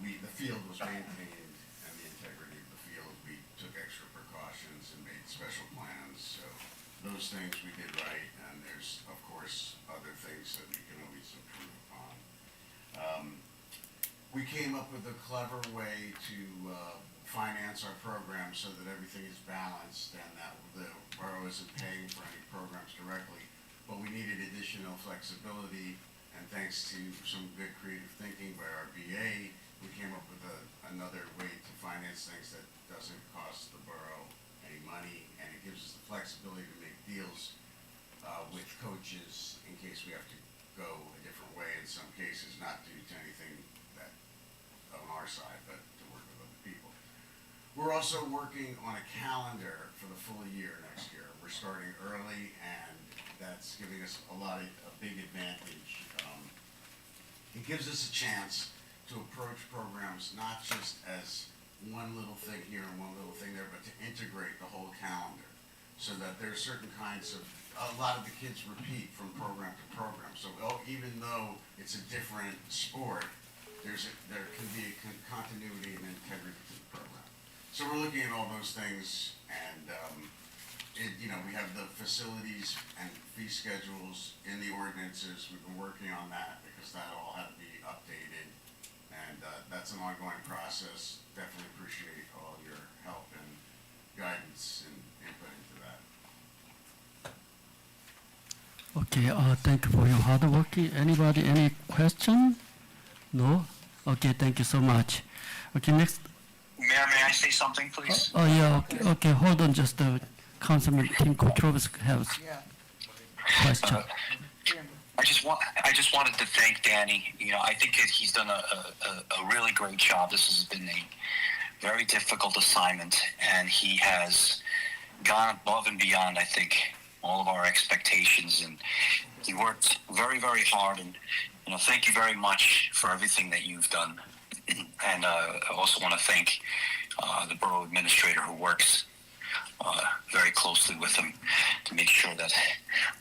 The field was maintained, and the integrity of the field, we took extra precautions and made special plans, so those things we did right, and there's, of course, other things that we can always improve. we came up with a clever way to finance our program so that everything is balanced and that the borough isn't paying for any programs directly. But we needed additional flexibility, and thanks to some good creative thinking by our BA, we came up with another way to finance things that doesn't cost the borough any money, and it gives us the flexibility to make deals with coaches in case we have to go a different way in some cases, not due to anything that on our side, but to work with other people. We're also working on a calendar for the full year next year. We're starting early, and that's giving us a big advantage. It gives us a chance to approach programs not just as one little thing here and one little thing there, but to integrate the whole calendar so that there are certain kinds of, a lot of the kids repeat from program to program. So even though it's a different sport, there can be a continuity and integrity to the program. So we're looking at all those things, and we have the facilities and fee schedules in the ordinances. We've been working on that because that all had to be updated, and that's an ongoing process. Definitely appreciate all your help and guidance and input into that. Okay, thank you for your hard work. Anybody, any question? No? Okay, thank you so much. Okay, next. Mayor, may I say something, please? Oh, yeah, okay, hold on, just Councilman Tim Kotrovs has question. I just wanted to thank Danny. I think he's done a really great job. This has been a very difficult assignment, and he has gone above and beyond, I think, all of our expectations, and he worked very, very hard, and thank you very much for everything that you've done. And I also want to thank the borough administrator who works very closely with him to make sure that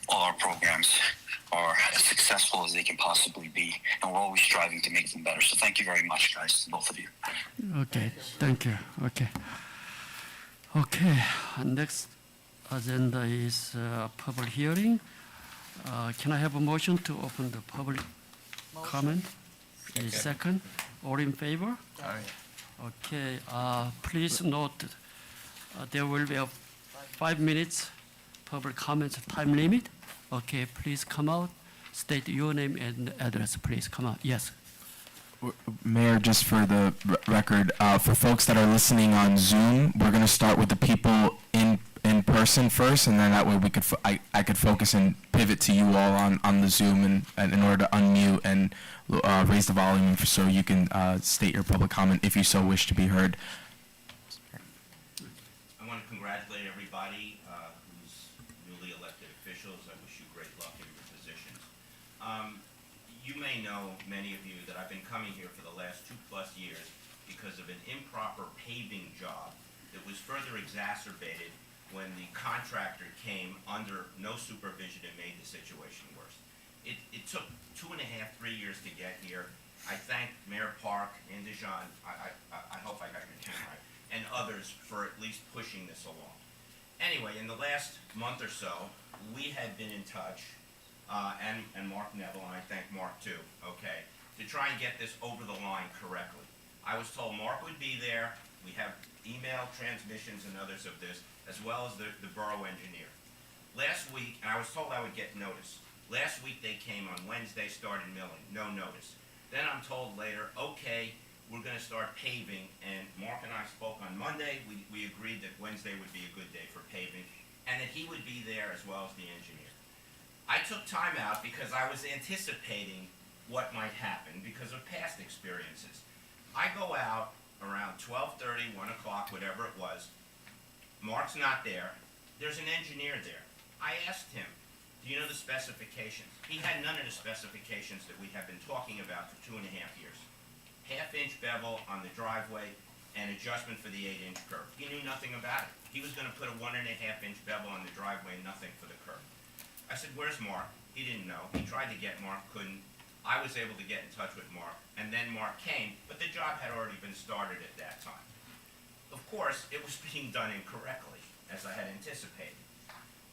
all our programs are as successful as they can possibly be, and we're always striving to make them better. So thank you very much, guys, to both of you. Okay, thank you. Okay, next agenda is public hearing. Can I have a motion to open the public comment? A second. All in favor? Aye. Okay, please note there will be a 5 minutes public comments time limit. Okay, please come out, state your name and address, please come out. Yes. Mayor, just for the record, for folks that are listening on Zoom, we're going to start with the people in person first, and then that way we could I could focus and pivot to you all on the Zoom and in order to unmute and raise the volume so you can state your public comment if you so wish to be heard. I want to congratulate everybody who's newly elected officials. I wish you great luck in your positions. You may know, many of you, that I've been coming here for the last 2+ years because of an improper paving job that was further exacerbated when the contractor came under no supervision and made the situation worse. It took 2.5, 3 years to get here. I thank Mayor Park and Dijon, I hope I got your name right, and others for at least pushing this along. Anyway, in the last month or so, we had been in touch, and Mark Neville, and I thank Mark too, okay, to try and get this over the line correctly. I was told Mark would be there. We have email transmissions and others of this, as well as the borough engineer. Last week, and I was told I would get notice. Last week they came on Wednesday, started milling, no notice. Then I'm told later, okay, we're gonna start paving, and Mark and I spoke on Monday. We agreed that Wednesday would be a good day for paving, and that he would be there as well as the engineer. I took time out because I was anticipating what might happen because of past experiences. I go out around 12:30, 1 o'clock, whatever it was. Mark's not there. There's an engineer there. I asked him, do you know the specifications? He had none of the specifications that we have been talking about for 2.5 years. 1/2-inch bevel on the driveway and adjustment for the 8-inch curb. He knew nothing about it. He was gonna put a 1.5-inch bevel on the driveway and nothing for the curb. I said, where's Mark? He didn't know. He tried to get Mark, couldn't. I was able to get in touch with Mark, and then Mark came, but the job had already been started at that time. Of course, it was being done incorrectly, as I had anticipated.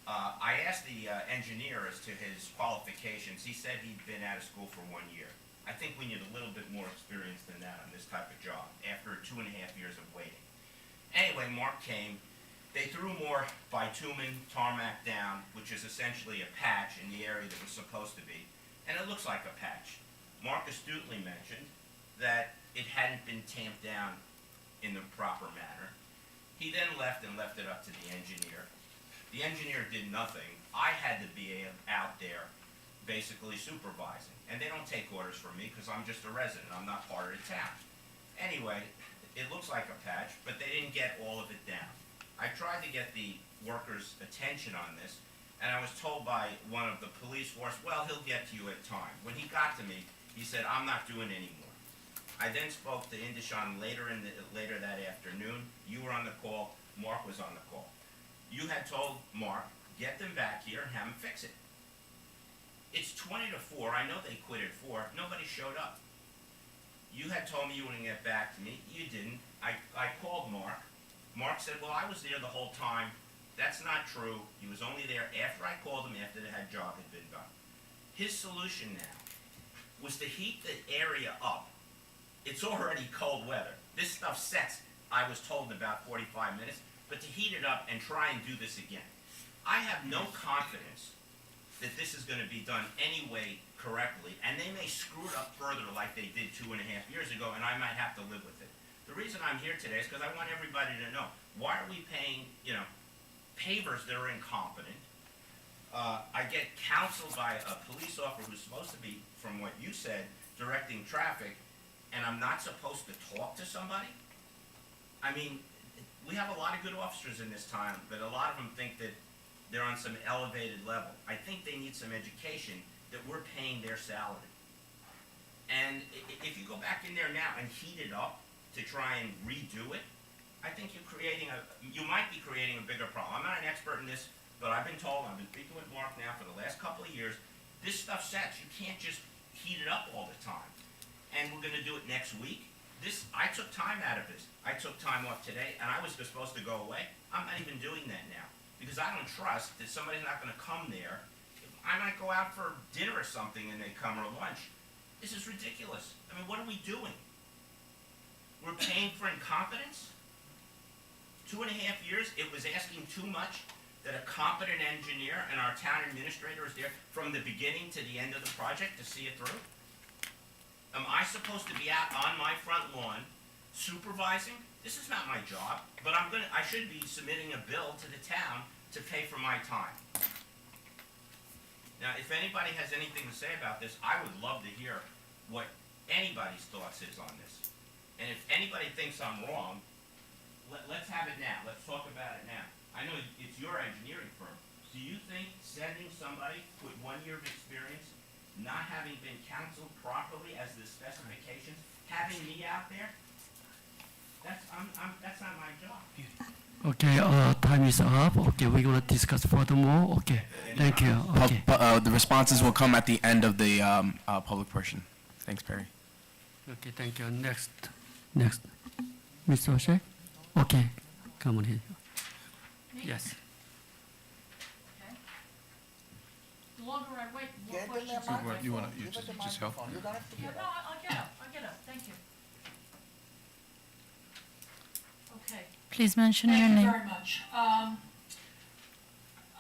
I asked the engineer as to his qualifications. He said he'd been out of school for 1 year. I think we need a little bit more experience than that on this type of job, after 2.5 years of waiting. Anyway, Mark came, they threw more bitumen tarmac down, which is essentially a patch in the area that was supposed to be, and it looks like a patch. Mark astutely mentioned that it hadn't been tamped down in the proper manner. He then left and left it up to the engineer. The engineer did nothing. I had to be out there basically supervising. And they don't take orders from me because I'm just a resident. I'm not part of the town. Anyway, it looks like a patch, but they didn't get all of it down. I tried to get the workers' attention on this, and I was told by one of the police force, well, he'll get to you at time. When he got to me, he said, I'm not doing any more. I then spoke to Indishon later that afternoon. You were on the call. Mark was on the call. You had told Mark, get them back here and have them fix it. It's 20 to 4. I know they quit at 4. Nobody showed up. You had told me you were going to get back to me. You didn't. I called Mark. Mark said, well, I was there the whole time. That's not true. He was only there after I called him, after the job had been done. His solution now was to heat the area up. It's already cold weather. This stuff sets, I was told, in about 45 minutes, but to heat it up and try and do this again. I have no confidence that this is going to be done anyway correctly, and they may screw it up further like they did 2.5 years ago, and I might have to live with it. The reason I'm here today is because I want everybody to know, why are we paying, pavers that are incompetent? I get counseled by a police officer who's supposed to be, from what you said, directing traffic, and I'm not supposed to talk to somebody? I mean, we have a lot of good officers in this town, but a lot of them think that they're on some elevated level. I think they need some education that we're paying their salary. And if you go back in there now and heat it up to try and redo it, I think you might be creating a bigger problem. I'm not an expert in this, but I've been told, I've been speaking with Mark now for the last couple of years, this stuff sets. You can't just heat it up all the time. And we're gonna do it next week. I took time out of this. I took time off today, and I was just supposed to go away. I'm not even doing that now, because I don't trust that somebody's not gonna come there. I might go out for dinner or something and they come, or lunch. This is ridiculous. I mean, what are we doing? We're paying for incompetence? 2.5 years, it was asking too much that a competent engineer and our town administrator is there from the beginning to the end of the project to see it through? Am I supposed to be out on my front lawn supervising? This is not my job, but I should be submitting a bill to the town to pay for my time. Now, if anybody has anything to say about this, I would love to hear what anybody's thoughts is on this. And if anybody thinks I'm wrong, let's have it now. Let's talk about it now. I know it's your engineering firm. Do you think sending somebody with 1 year of experience, not having been counseled properly as the specifications, having me out there, that's not my job. Okay, time is up. Okay, we're gonna discuss furthermore. Okay, thank you. Okay. The responses will come at the end of the public portion. Thanks, Perry. Okay, thank you. Next. Mr. O'Shea? Okay, come on here. Yes. The longer I wait, the more Get them questions the I microphone. get. you wanna- you Give just- it the just help? microphone. You don't have to Yeah, get no, up. I get up, thank you. Okay. Please mention your Thank you name. very much. Wait,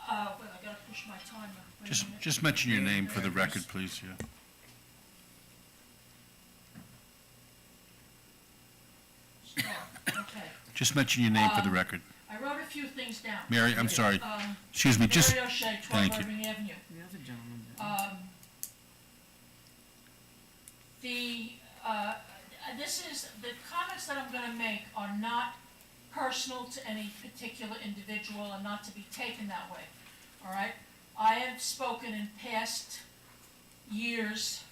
I gotta push my timer. Wait a minute. Just mention your name for the record, please, yeah. Okay. Just mention your name for the record. I wrote a few things down. Mary, I'm sorry. Um, Excuse me, just, Mary O'Shea, 12 thank you. Irving Avenue. The other gentleman. The comments that I'm gonna make are not personal to any particular individual and not to be taken that way, all right? I have spoken in past years,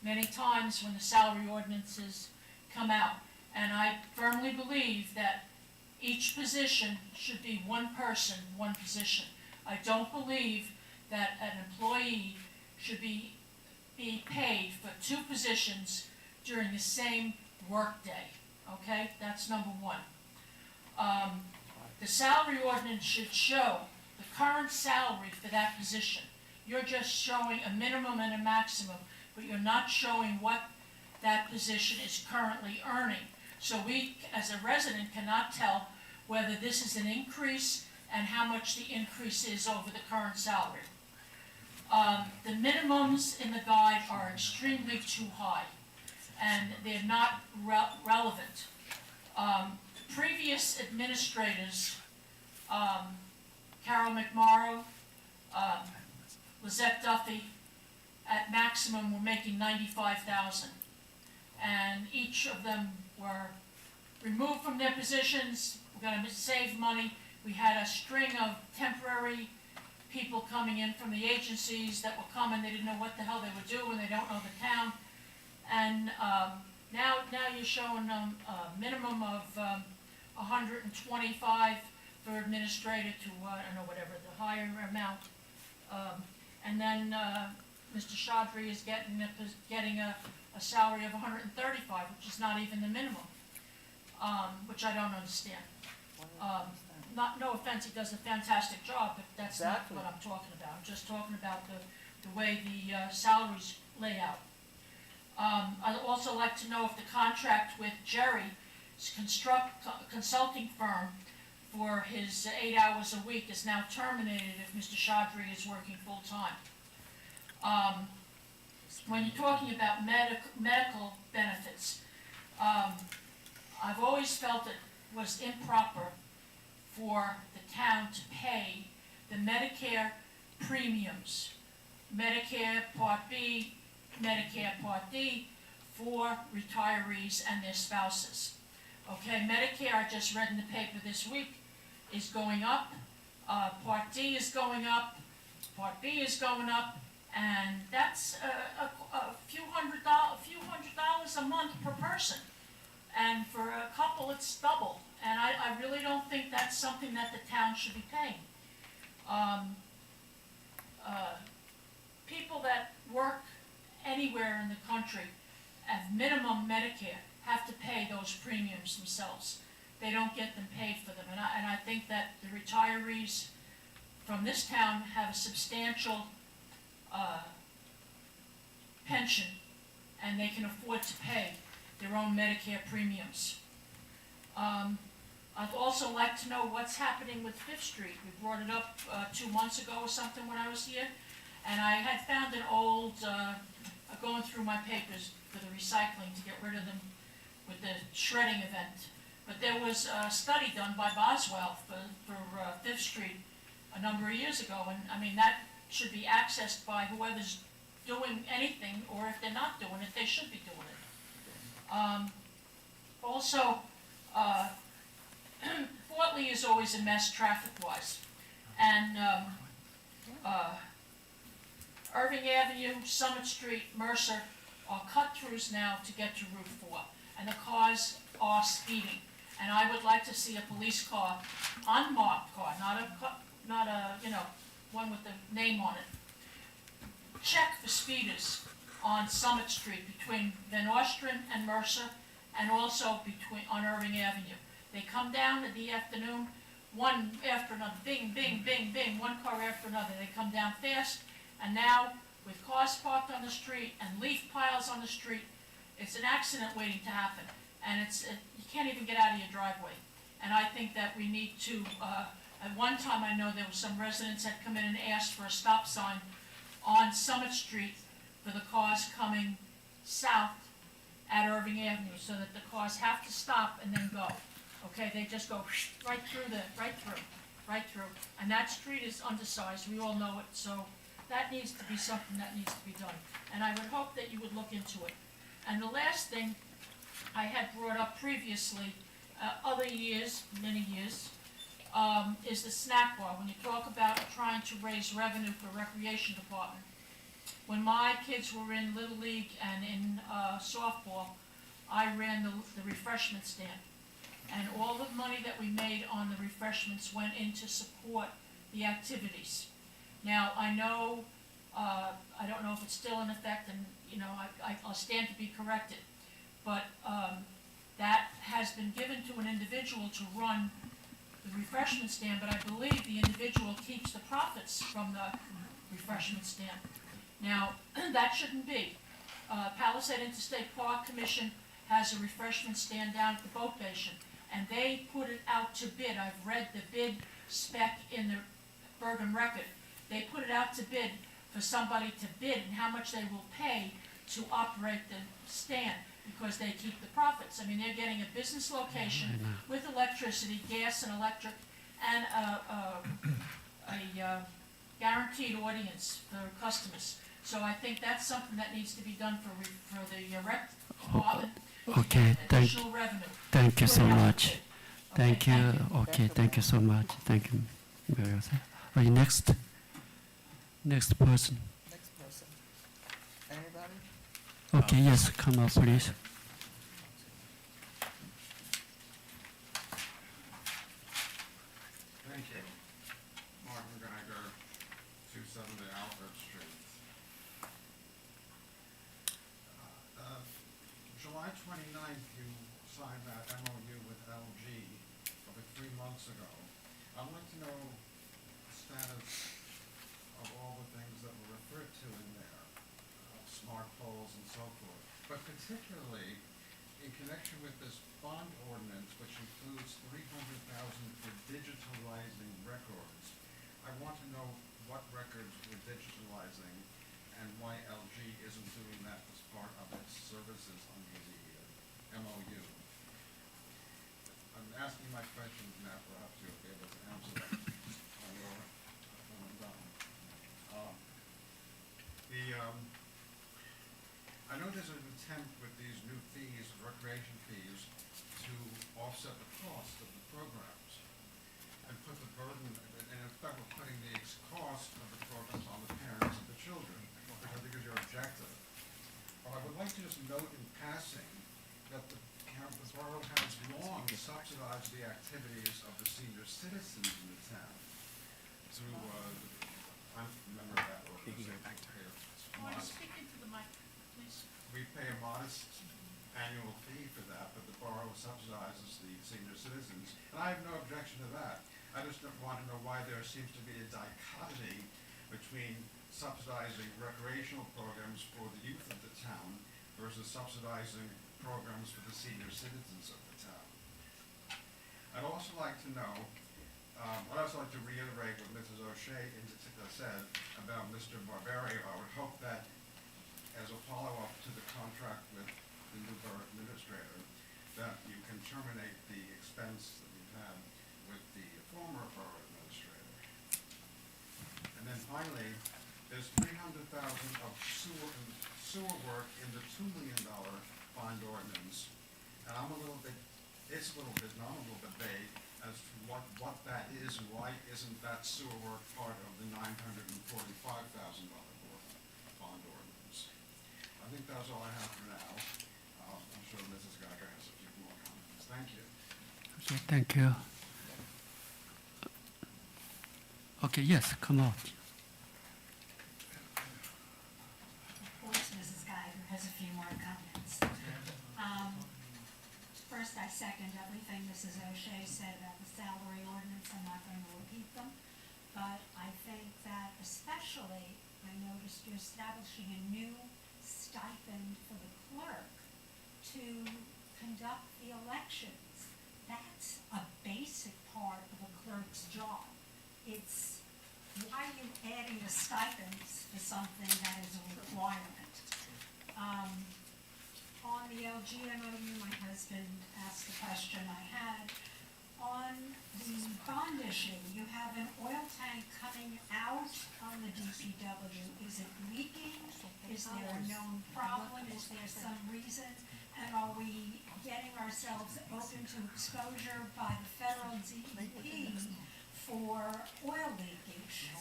many times when the salary ordinances come out, and I firmly believe that each position should be one person, one position. I don't believe that an employee should be paid for two positions during the same workday, okay? That's number one. The salary ordinance should show the current salary for that position. You're just showing a minimum and a maximum, but you're not showing what position is currently earning. So we, as a resident, cannot tell whether this is an increase and how much the increase is over the current salary. The minimums in the guide are extremely too high, and they're not relevant. Previous administrators, Carol McMorrow, Lizette Duffy, at maximum were making $95,000, and each of them were removed from their positions. We're going to save money. We had a string of temporary people coming in from the agencies that were coming. They didn't know what the hell they were doing. They don't know the town. And now you're showing them a minimum of 125 for administrator to, I don't know, whatever, the higher amount. And then Mr. Chaudhry is getting a salary of 135, which is not even the minimum, which I don't understand. No offense, he does a fantastic job, but that's Exactly. not what I'm talking about. I'm just talking about the way the salaries lay out. I'd also like to know if the contract with Jerry's consulting firm for his 8 hours a week is now terminated if Mr. Chaudhry is working full-time. When you're talking about medical benefits, I've always felt it was improper for the town to pay the Medicare premiums, Medicare Part B, Medicare Part D, for retirees and their spouses. Okay, Medicare, I just read in the paper this week, is going up. Part D is going up. Part B is going up, and that's a few hundred dollars a month per person. And for a couple, it's double. And I really don't think that's something that the town should be paying. People that work anywhere in the country at minimum Medicare have to pay those premiums themselves. They don't get them paid for them. And I think that the retirees from this town have a substantial pension, and they can afford to pay their own Medicare premiums. I'd also like to know what's happening with Fifth Street. We brought it up 2 months ago or something when I was here, and I had found an old, going through my papers for the recycling to get rid of them with the shredding event. But there was a study done by Boswell for Fifth Street a number of years ago, and I mean, that should be accessed by whoever's doing anything, or if they're not doing it, they should be doing it. Also, Fort Lee is always a mess traffic-wise, and Irving Avenue, Summit Street, Mercer are cut-throughs now to get to Route 4, and the cars are speeding. And I would like to see a police car, unmarked car, not a one with the name on it. Check for speeders on Summit Street between Van Ostrin and Mercer, and also on Irving Avenue. They come down in the afternoon, one after another, bing, bing, bing, bing, one car after another. They come down fast, and now with cars parked on the street and leaf piles on the street, it's an accident waiting to happen. And you can't even get out of your driveway. And I think that we need to, at one time I know there were some residents that come in and asked for a stop sign on Summit Street for the cars coming south at Irving Avenue, so that the cars have to stop and then go. Okay, they just go right through. And that street is undersized, we all know it, so that needs to be something that needs to be done. And I would hope that you would look into it. And the last thing I had brought up previously, other years, many years, is the snack bar. When you talk about trying to raise revenue for recreation department. When my kids were in Little League and in softball, I ran the refreshment stand. And all the money that we made on the refreshments went in to support the activities. Now, I know, I don't know if it's still in effect, and I'll stand to be corrected, but that has been given to an individual to run the refreshment stand, but I believe the individual keeps the profits from the refreshment stand. Now, that shouldn't be. Palisade Interstate Park Commission has a refreshment stand down at the boat station, and they put it out to bid. I've read the bid spec in the Bergen Record. They put it out to bid for somebody to bid and how much they will pay to operate the stand, because they keep the profits. I mean, they're getting a business location with electricity, gas and electric, and a guaranteed audience for customers. So I think that's something that needs to be done for the rec department. Okay, Additional revenue. thank you so Put it out to much. bid. Thank you. Okay, thank you so much. Thank you. Next person. Next person. Anybody? Okay, yes, come up, please. Thank you. Martin Geiger, 270 Alfred Street. July 29th, you signed that MOU with LG over 3 months ago. I'd like to know the status of all the things that were referred to in there, smart poles and so forth, but particularly in connection with this bond ordinance, which includes $300,000 for digitalizing records. I want to know what records we're digitalizing and why LG isn't doing that as part of its services under the MOU. I'm asking my questions now, perhaps you'll be able to answer them when I'm done. I know there's an attempt with these new fees, recreation fees, to offset the cost of the programs and put the burden, and in fact, we're putting the cost of the programs on the parents of the children, which I think is your objective. But I would like to just note in passing that the borough has long subsidized the activities of the senior citizens in the town through, I'm a member of that organization. Speak into the mic, please. We pay a modest annual fee for that, but the borough subsidizes the senior citizens. And I have no objection to that. I just want to know why there seems to be a dichotomy between subsidizing recreational programs for the youth of the town versus subsidizing programs for the senior citizens of the town. I'd also like to know, I'd also like to reiterate what Mrs. O'Shea in particular said about Mr. Barberio. I would hope that as a follow-up to the contract with the new borough administrator, that you can terminate the expense that you've had with the former borough administrator. And then finally, there's $300,000 of sewer work in the $2 million bond ordinance. And I'm a little bit, it's a little bit, not a little bit vague as to what that is and why isn't that sewer work part of the $945,000 bond ordinance. I think that's all I have for now. I'm sure Mrs. Geiger has a few more comments. Thank you. Okay, thank you. Okay, yes, come out. Of course, Mrs. Geiger has a few more comments. First, I second everything Mrs. O'Shea said about the salary ordinance. I'm not going to repeat them. But I think that especially, I noticed you're establishing a new stipend for the clerk to conduct the elections. That's a basic part of a clerk's job. It's, why are you adding a stipend for something that is a requirement? On the LG MOU, my husband asked the question I had. On the bond issue, you have an oil tank coming out on the DPW. Is it leaking? Is there a known problem? Is there some reason? And are we getting ourselves open to exposure by the federal DEP for oil leakage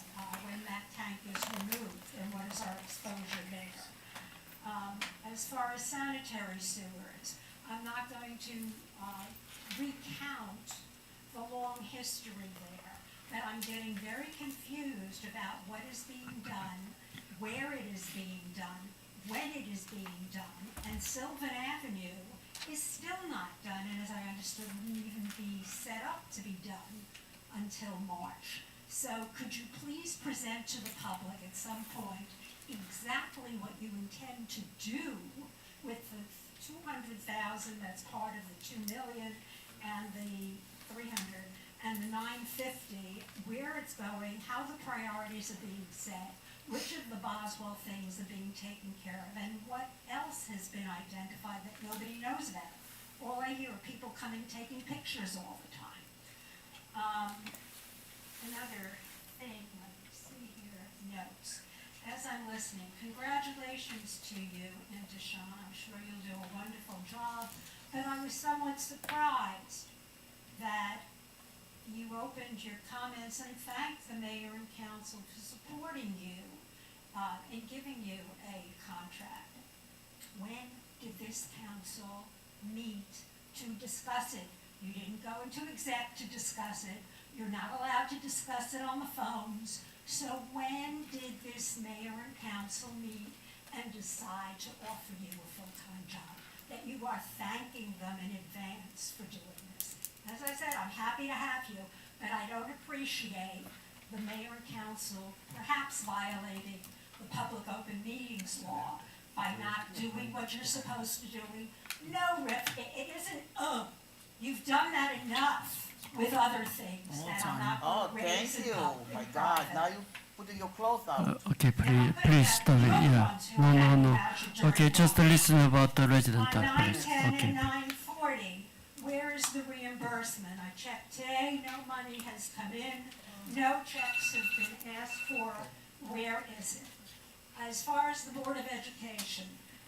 when that tank is removed? And what is our exposure there? As far as sanitary sewers, I'm not going to recount the long history there, but I'm getting very confused about what is being done, where it is being done, when it is being done, and Sylvan Avenue is still not done, and as I understood, wouldn't even be set up to be done until March. So could you please present to the public at some point exactly what you intend to do with the 200,000 that's part of the 2 million and the 300 and the 950, where it's going, how the priorities are being set, which of the Boswell things are being taken care of, and what else has been identified that nobody knows about. All I hear are people coming, taking pictures all the time. Another thing, let me see here, notes. As I'm listening, congratulations to you and to Sean. I'm sure you'll do a wonderful job, but I was somewhat surprised that you opened your comments and thanked the mayor and council for supporting you in giving you a contract. When did this council meet to discuss it? You didn't go into exec to discuss it. You're not allowed to discuss it on the phones. So when did this mayor and council meet and decide to offer you a full-time job? That you are thanking them in advance for doing this. As I said, I'm happy to have you, but I don't appreciate the mayor and council perhaps violating the public open meetings law by not doing what you're supposed to do. No, Rick, it isn't, you've done that enough with other things that I'm not Oh, going to raise thank in you. public. My God, now you putting your clothes out. Okay, please stop it, yeah. No. Okay, just listen about the resident, On please. 910 Okay. and 940, where's the reimbursement? I checked today, no money has come in, no checks have been asked for. Where is it? As far as the Board of Education,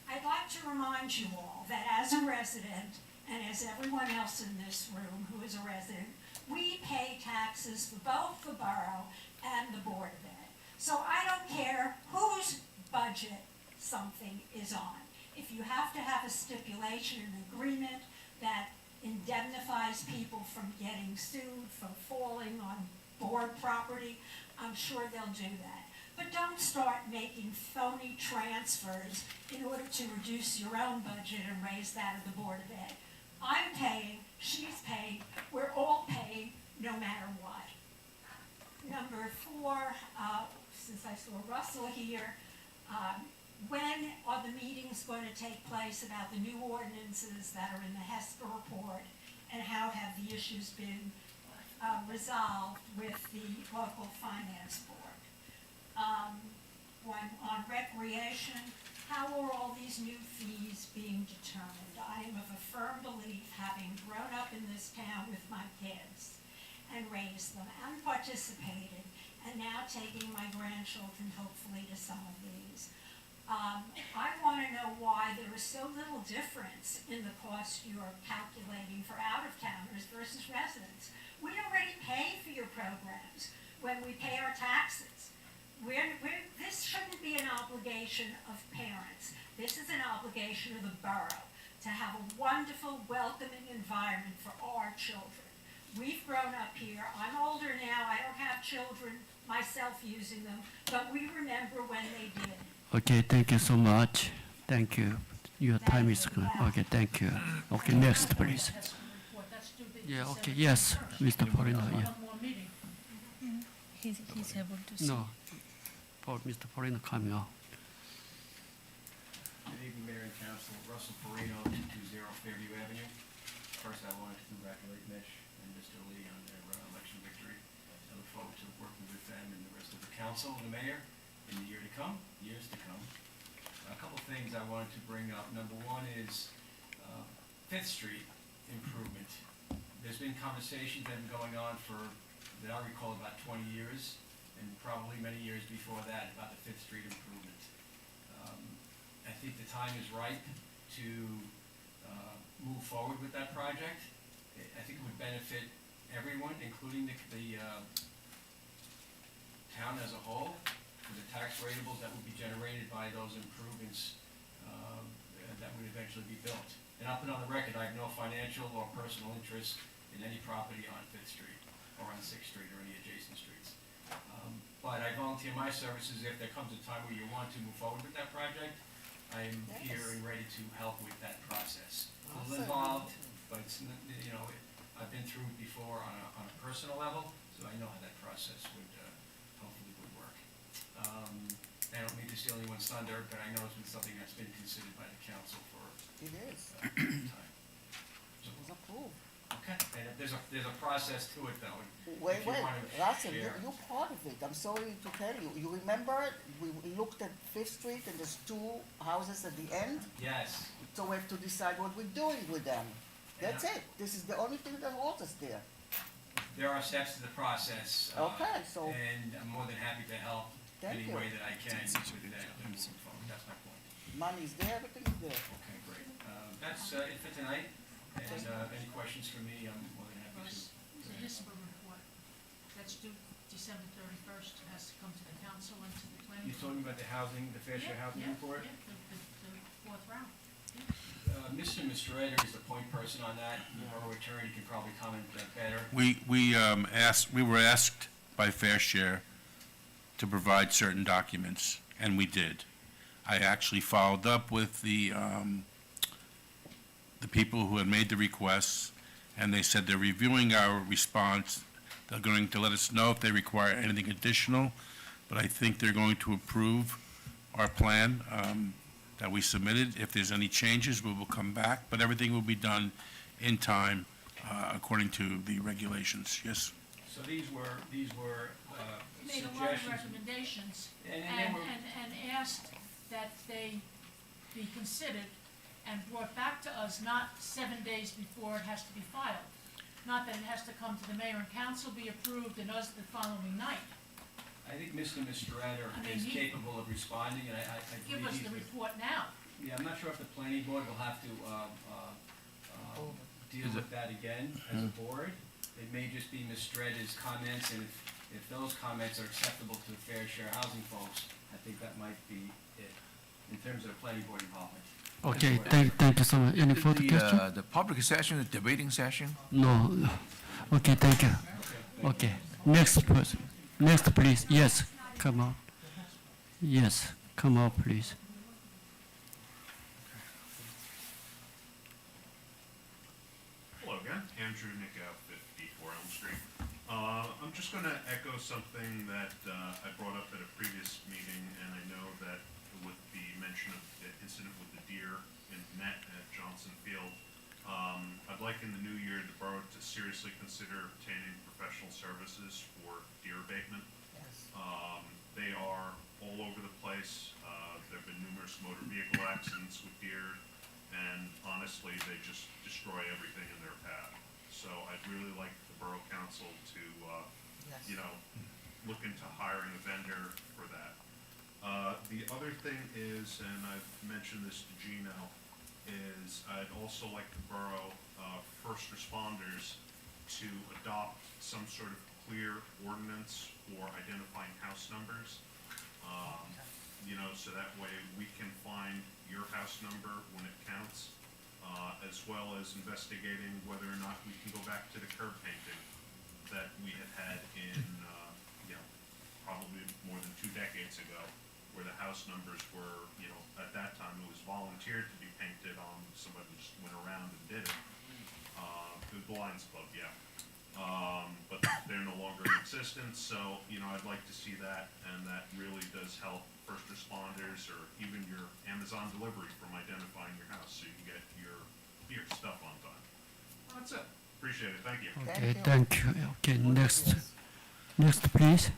I'd like to remind you all that as a resident, and as everyone else in this room who is a resident, we pay taxes for both the borough and the Board of Ed. So I don't care whose budget something is on. If you have to have a stipulation, an agreement that indemnifies people from getting sued, from falling on board property, I'm sure they'll do that. But don't start making phony transfers in order to reduce your own budget and raise that of the Board of Ed. I'm paying, she's paying, we're all paying no matter what. Number 4, since I saw Russell here, when are the meetings going to take place about the new ordinances that are in the HESPA report, and how have the issues been resolved with the local finance board? On recreation, how are all these new fees being determined? I am of a firm belief, having grown up in this town with my kids and raised them and participated, and now taking my grandchildren hopefully to some of these. I want to know why there is so little difference in the cost you're calculating for out-of-towners versus residents. We already pay for your programs when we pay our taxes. This shouldn't be an obligation of parents. This is an obligation of the borough to have a wonderful, welcoming environment for our children. We've grown up here. I'm older now. I don't have children myself using them, but we remember when they did. Okay, thank you so much. Thank you. Your time is good. Okay, thank you. Okay, next, please. Yeah, okay, yes, Mr. Porino, yeah. He's able to see. No, for Mr. Porino coming out. Good evening, Mayor and Council. Russell Perino, 220 Fairview Avenue. First, I wanted to congratulate Mitch and Mr. Lee on their election victory. I look forward to working with them and the rest of the council and the mayor in the years to come. A couple things I wanted to bring up. Number one is 5th Street improvement. There's been conversations that have been going on for, that I recall, about 20 years, and probably many years before that, about the 5th Street improvement. I think the time is ripe to move forward with that project. I think it would benefit everyone, including the town as a whole, for the tax ratables that would be generated by those improvements that would eventually be built. And I'll put on the record, I have no financial or personal interest in any property on 5th Street or on 6th Street or any adjacent streets. But I volunteer my services if there comes a time where you want to move forward with that project. I am here and ready to help with that process. A little involved, but it's, I've been through it before on a personal level, so I know how that process would hopefully would work. I don't mean to steal anyone's thunder, but I know it's been something that's been considered by the council for It is. a long time. It was approved. Okay, and there's a process to it though. and Wait, if you wait, wanna Russell, share- you're part of it. I'm sorry to tell you. You remember we looked at Fifth Street and there's two houses at the end? Yes, So we have to decide what we're doing with them. That's it. This is the only thing that holds us there. there are steps to the process. Okay, so- And I'm more than happy to help Thank any you. way that I can with that moving forward. That's my point. Money's there, everything is there. Okay, great. That's it for tonight, and any questions for me, I'm more than happy to. Municipal report, that's due December 31st, has to come to the council and to the planning. You're talking about the housing, the fair share housing report? Yeah, the fourth round. Mr. Mistrader is the point person on that. The borough attorney can probably comment better. We were asked by Fair Share to provide certain documents, and we did. I actually followed up with the people who had made the requests, and they said they're reviewing our response. They're going to let us know if they require anything additional, but I think they're going to approve our plan that we submitted. If there's any changes, we will come back, but everything will be done in time according to the regulations. Yes? So these were Made a lot of suggestions. recommendations And and, they were- and asked that they be considered and brought back to us not 7 days before it has to be filed. Not that it has to come to the mayor and council, be approved, and us the following night. I think Mr. Mistrader I mean, is he- capable of responding, and I Give believe us he's. the report now. Yeah, I'm not sure if the planning board will have to deal with that again as a board. It may just be Mistrader's comments, and if those comments are acceptable to the Fair Share Housing folks, I think that might be it, in terms of the planning board involvement. Okay, thank you so much. Any further question? The public session, the debating session? No. Okay, thank you. Okay, next person. Next, please. Yes, come on. Yes, come on, please. Hello again, Andrew Nickow, 54 Elm Street. I'm just going to echo something that I brought up at a previous meeting, and I know that with the mention of the incident with the deer in net at Johnson Field, I'd like in the new year the borough to seriously consider obtaining professional services for deer abatement. They are all over the place. There have been numerous motor vehicle accidents with deer, and honestly, they just destroy everything in their path. So I'd really like the Borough Council to, look into hiring a vendor for that. The other thing is, and I've mentioned this to Gino, is I'd also like the borough, first responders to adopt some sort of clear ordinance for identifying house numbers. So that way we can find your house number when it counts, as well as investigating whether or not we can go back to the curb painting that we had in, probably more than 2 decades ago, where the house numbers were, at that time it was volunteered to be painted on, somebody just went around and did it. The Lions Club, yeah. But they're no longer in existence, so, I'd like to see that, and that really does help first responders or even your Amazon delivery from identifying your house so you can get your stuff on time. That's it. Appreciate it. Thank you. Okay, thank you. Okay, next, please.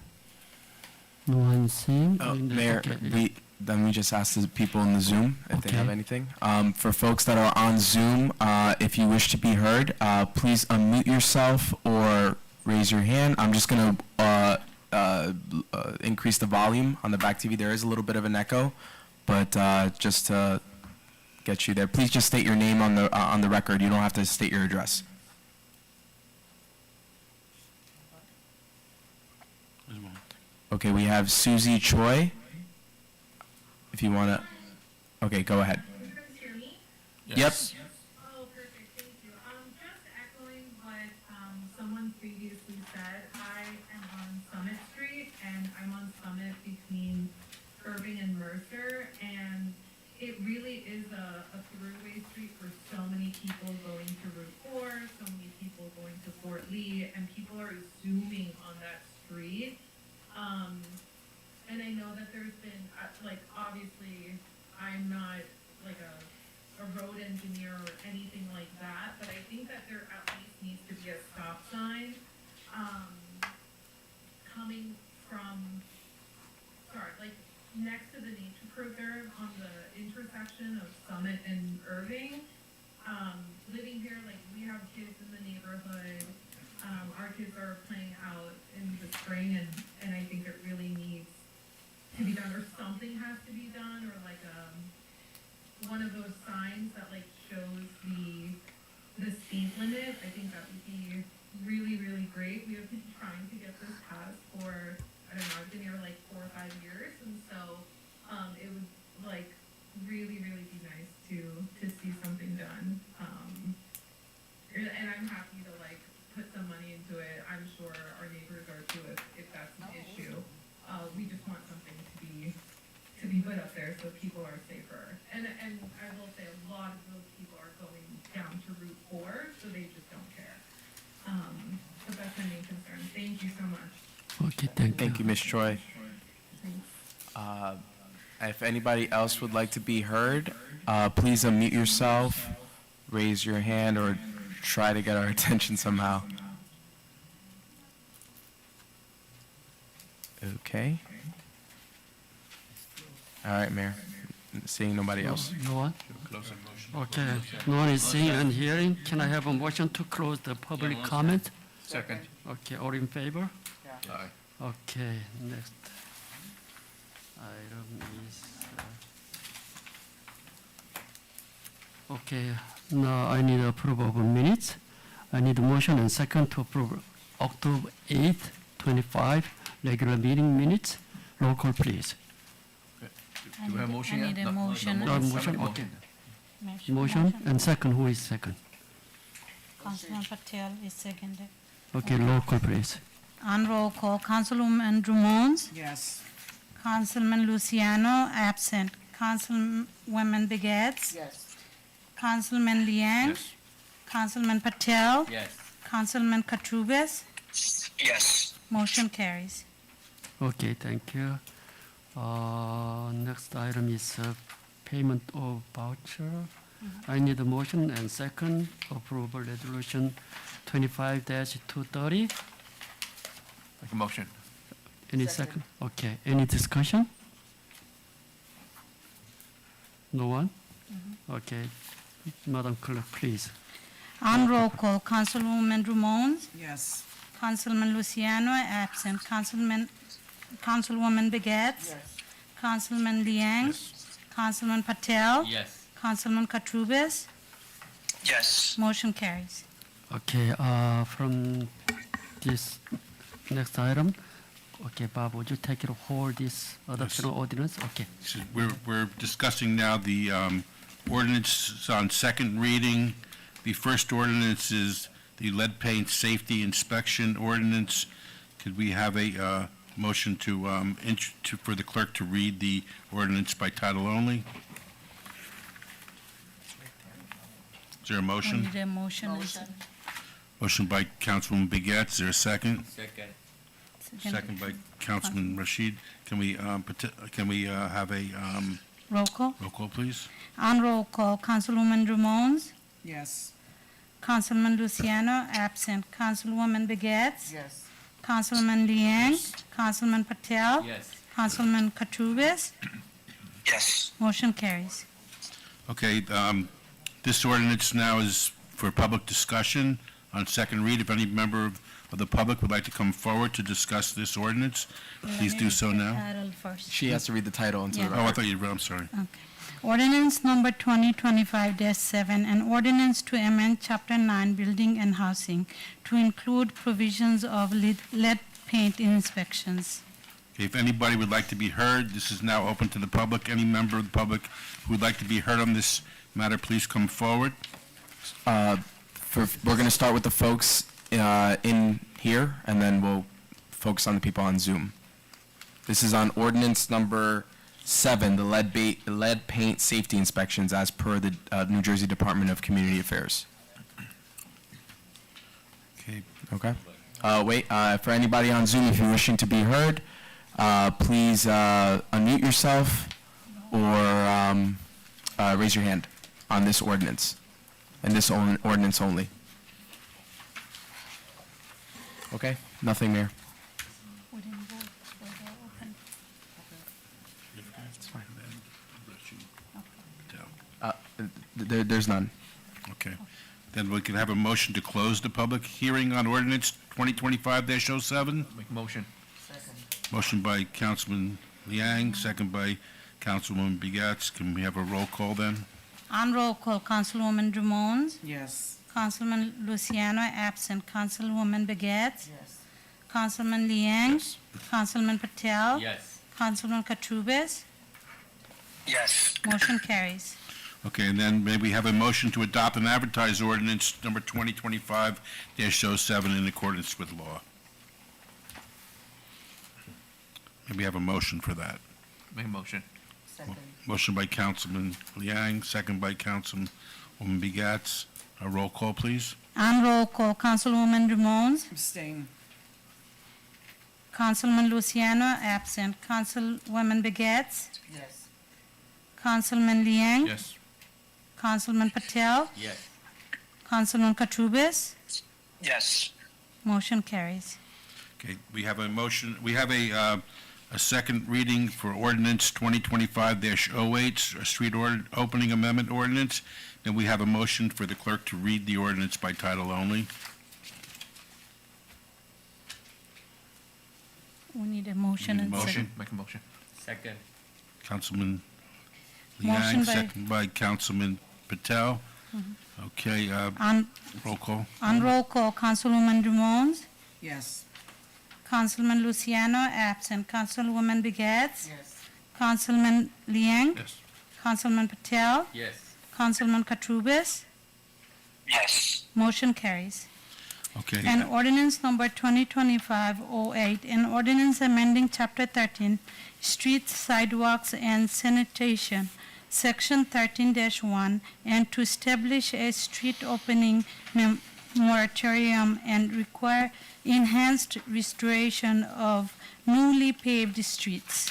No one saying? Mayor, Okay. then we just ask the people in the Zoom if they have Okay. anything. For folks that are on Zoom, if you wish to be heard, please unmute yourself or raise your hand. I'm just going to increase the volume on the back TV. There is a little bit of an echo, but just to get you there, please just state your name on the record. You don't have to state your address. Okay, we have Susie Choi. If you want to, okay, go ahead. Yep. Oh, perfect, thank you. Just echoing what someone previously said, I am on Summit Street, and I'm on Summit between Irving and Mercer, and it really is a throughway street for so many people going to Route 4, so many people going to Fort Lee, and people are zooming on that street. And I know that there's been, have kids in the neighborhood. Our kids are playing out in the spring, and I think it really needs to be done, or something has to be done, or like, one of those signs that like shows the speed limit. I think that would be really, really great. We have been trying to get this passed for, I don't know, I've been here like 4 or 5 years, and so, it would like really, really be nice to see something done. And I'm happy to like put some money into it. I'm sure our neighbors are too if that's an issue. We just want something to be put up there so people are safer. And I will say a lot of those people are going down to Route 4, so they just don't care. But that's my main concern. Thank you so much. Okay, thank you. Thank you, Ms. Choi. If anybody else would like to be heard, please unmute yourself, raise your hand, or try to get our attention somehow. Okay. All right, Mayor. Seeing nobody else. No one? Okay, no one is seeing and hearing. Can I have a motion to close the public comment? Second. Okay, all in favor? Aye. Okay, next item is, okay, now I need approval of minutes. I need a motion and second to approve October 8th, 25 regular meeting minutes. Roll call, please. Do we have a motion I yet? need a motion. No, and motion, second. okay. Motion. Motion and second, who is second? Councilman Patel is seconded. Okay, roll call, please. On roll call, Councilwoman Drummond, Yes. Councilman Luciano, absent. Councilwoman Begets, Yes. Councilman Liang, Yes. Councilman Patel, Yes. Councilman Katrubis, Yes. motion carries. Okay, thank you. Next item is payment of voucher. I need a motion and second approval resolution 25-230. Make a motion. Any second? Okay, any discussion? No one? Okay, Madam Clerk, please. On roll call, Councilwoman Drummond, Yes. Councilman Luciano, absent. Councilwoman Begets, Yes. Councilman Liang, Councilman Patel, Yes. Councilman Katrubis, Yes. motion carries. Okay, from this next item, okay, Bob, would you take it hold this adoption of ordinance? Okay. So we're discussing now the ordinance on second reading. The first ordinance is the lead paint safety inspection ordinance. Could we have a motion for the clerk to read the ordinance by title only? Is there a We motion? need a motion. and Motion. Motion by Councilwoman Begets. Is there a second? Second. Second by Councilman Rashid. Can we have a Roll call. roll call, please? On roll call, Councilwoman Drummond, Yes. Councilman Luciano, absent. Councilwoman Begets, Yes. Councilman Liang, Councilman Patel, Yes. Councilman Katrubis, Yes. motion carries. Okay, this ordinance now is for public discussion on second read. If any member of the public would like to come forward to discuss this ordinance, please do so now. Title first. She has to read the title into the Yeah. Oh, I record. thought you, I'm sorry. Ordinance number 2025-7, an ordinance to amend Chapter 9, Building and Housing to include provisions of lead paint inspections. Okay, if anybody would like to be heard, this is now open to the public. Any member of the public who would like to be heard on this matter, please come forward. We're going to start with the folks in here, and then we'll focus on the people on Zoom. This is on ordinance number 7, the lead paint safety inspections as per the New Jersey Department of Community Affairs. Okay, Okay? Wait, for anybody on Zoom, if you're wishing to be heard, please unmute yourself or raise your hand on this ordinance, and this ordinance only. Okay? Nothing, Mayor. We didn't vote for the open. it's fine. There's none. Okay. Then we can have a motion to close the public hearing on ordinance 2025-07. Make a motion. Second. Motion by Councilman Liang, second by Councilwoman Begets. Can we have a roll call then? On roll call, Councilwoman Drummond, Yes. Councilman Luciano absent, Councilwoman Begets, Yes. Councilman Liang, Councilman Patel, Yes. Councilman Katrubis. Yes. Motion carries. Okay, and then may we have a motion to adopt and advertise ordinance number 2025-07 in accordance with law? May we have a motion for that? Make a motion. Second. Motion by Councilman Liang, second by Councilwoman Begets. A roll call, please. On roll call, Councilwoman Drummond, Abstain. Councilman Luciano absent, Councilwoman Begets, Yes. Councilman Liang, Yes. Councilman Patel, Yes. Councilman Katrubis. Yes. Motion carries. Okay, we have a motion, we have a second reading for ordinance 2025-08, a street opening amendment ordinance. Then we have a motion for the clerk to read the ordinance by title only. We need a motion Need a and second. motion? Make a motion. Second. Councilman Motion Liang, by- second by Councilman Patel. Okay, On, roll call. on roll call, Councilwoman Drummond, Yes. Councilman Luciano absent, Councilwoman Begets, Yes. Councilman Liang, Yes. Councilman Patel, Yes. Councilman Katrubis. Yes. Motion carries. Okay. And ordinance number 2025-08, an ordinance amending Chapter 13, Streets, Sidewalks, and Sanitation, Section 13-1, and to establish a street opening moratorium and require enhanced restoration of newly paved streets.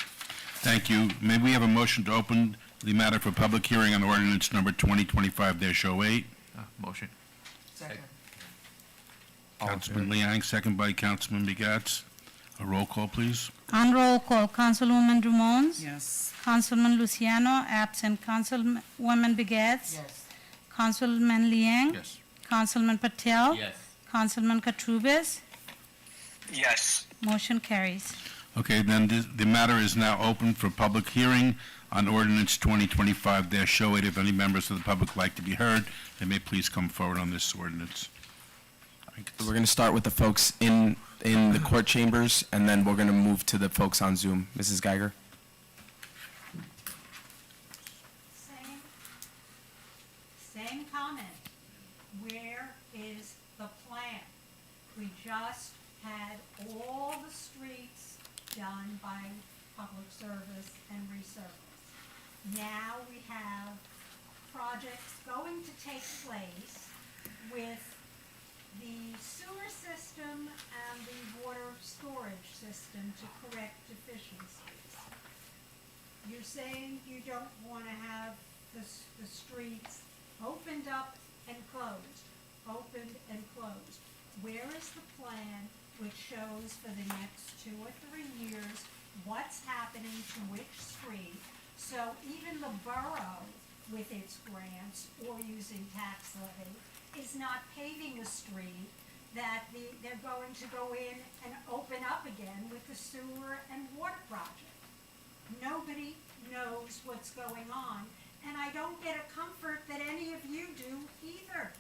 Thank you. May we have a motion to open the matter for public hearing on ordinance number 2025-08? Motion. Second. Councilman Liang, second by Councilman Begets. A roll call, please. On roll call, Councilwoman Drummond, Yes. Councilman Luciano absent, Councilwoman Begets, Yes. Councilman Liang, Yes. Councilman Patel, Yes. Councilman Katrubis. Yes. Motion carries. Okay, then the matter is now open for public hearing on ordinance 2025-08. If any members of the public like to be heard, they may please come forward on this ordinance. We're going to start with the folks in the court chambers, and then we're going to move to the folks on Zoom. Mrs. Geiger? Same comment. Where is the plan? We just had all the streets done by public service and resurface. Now we have projects going to take place with the sewer system and the water storage system to correct deficiencies. You're saying you don't want to have the streets opened up and closed, opened and closed. Where is the plan which shows for the next 2 or 3 years what's happening to which street? So even the borough, with its grants or using tax levy, is not paving a street that they're going to go in and open up again with the sewer and water project. Nobody knows what's going on, and I don't get a comfort that any of you do either.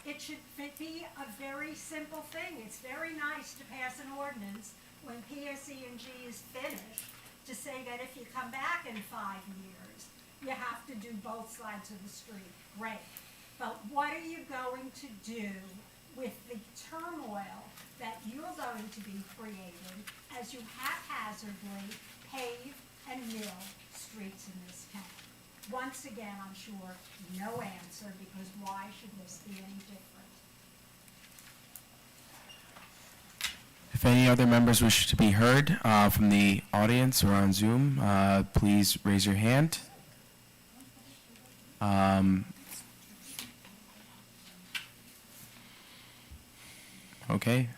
It should be a very simple thing. It's very nice to pass an ordinance when PSE&G is finished to say that if you come back in 5 years, you have to do both sides of the street. Great. But what are you going to do with the turmoil that you're going to be creating as you haphazardly pave and mill streets in this town? Once again, I'm sure, no answer, because why should this be any different? If any other members wish to be heard from the audience or on Zoom, please raise your hand. Okay,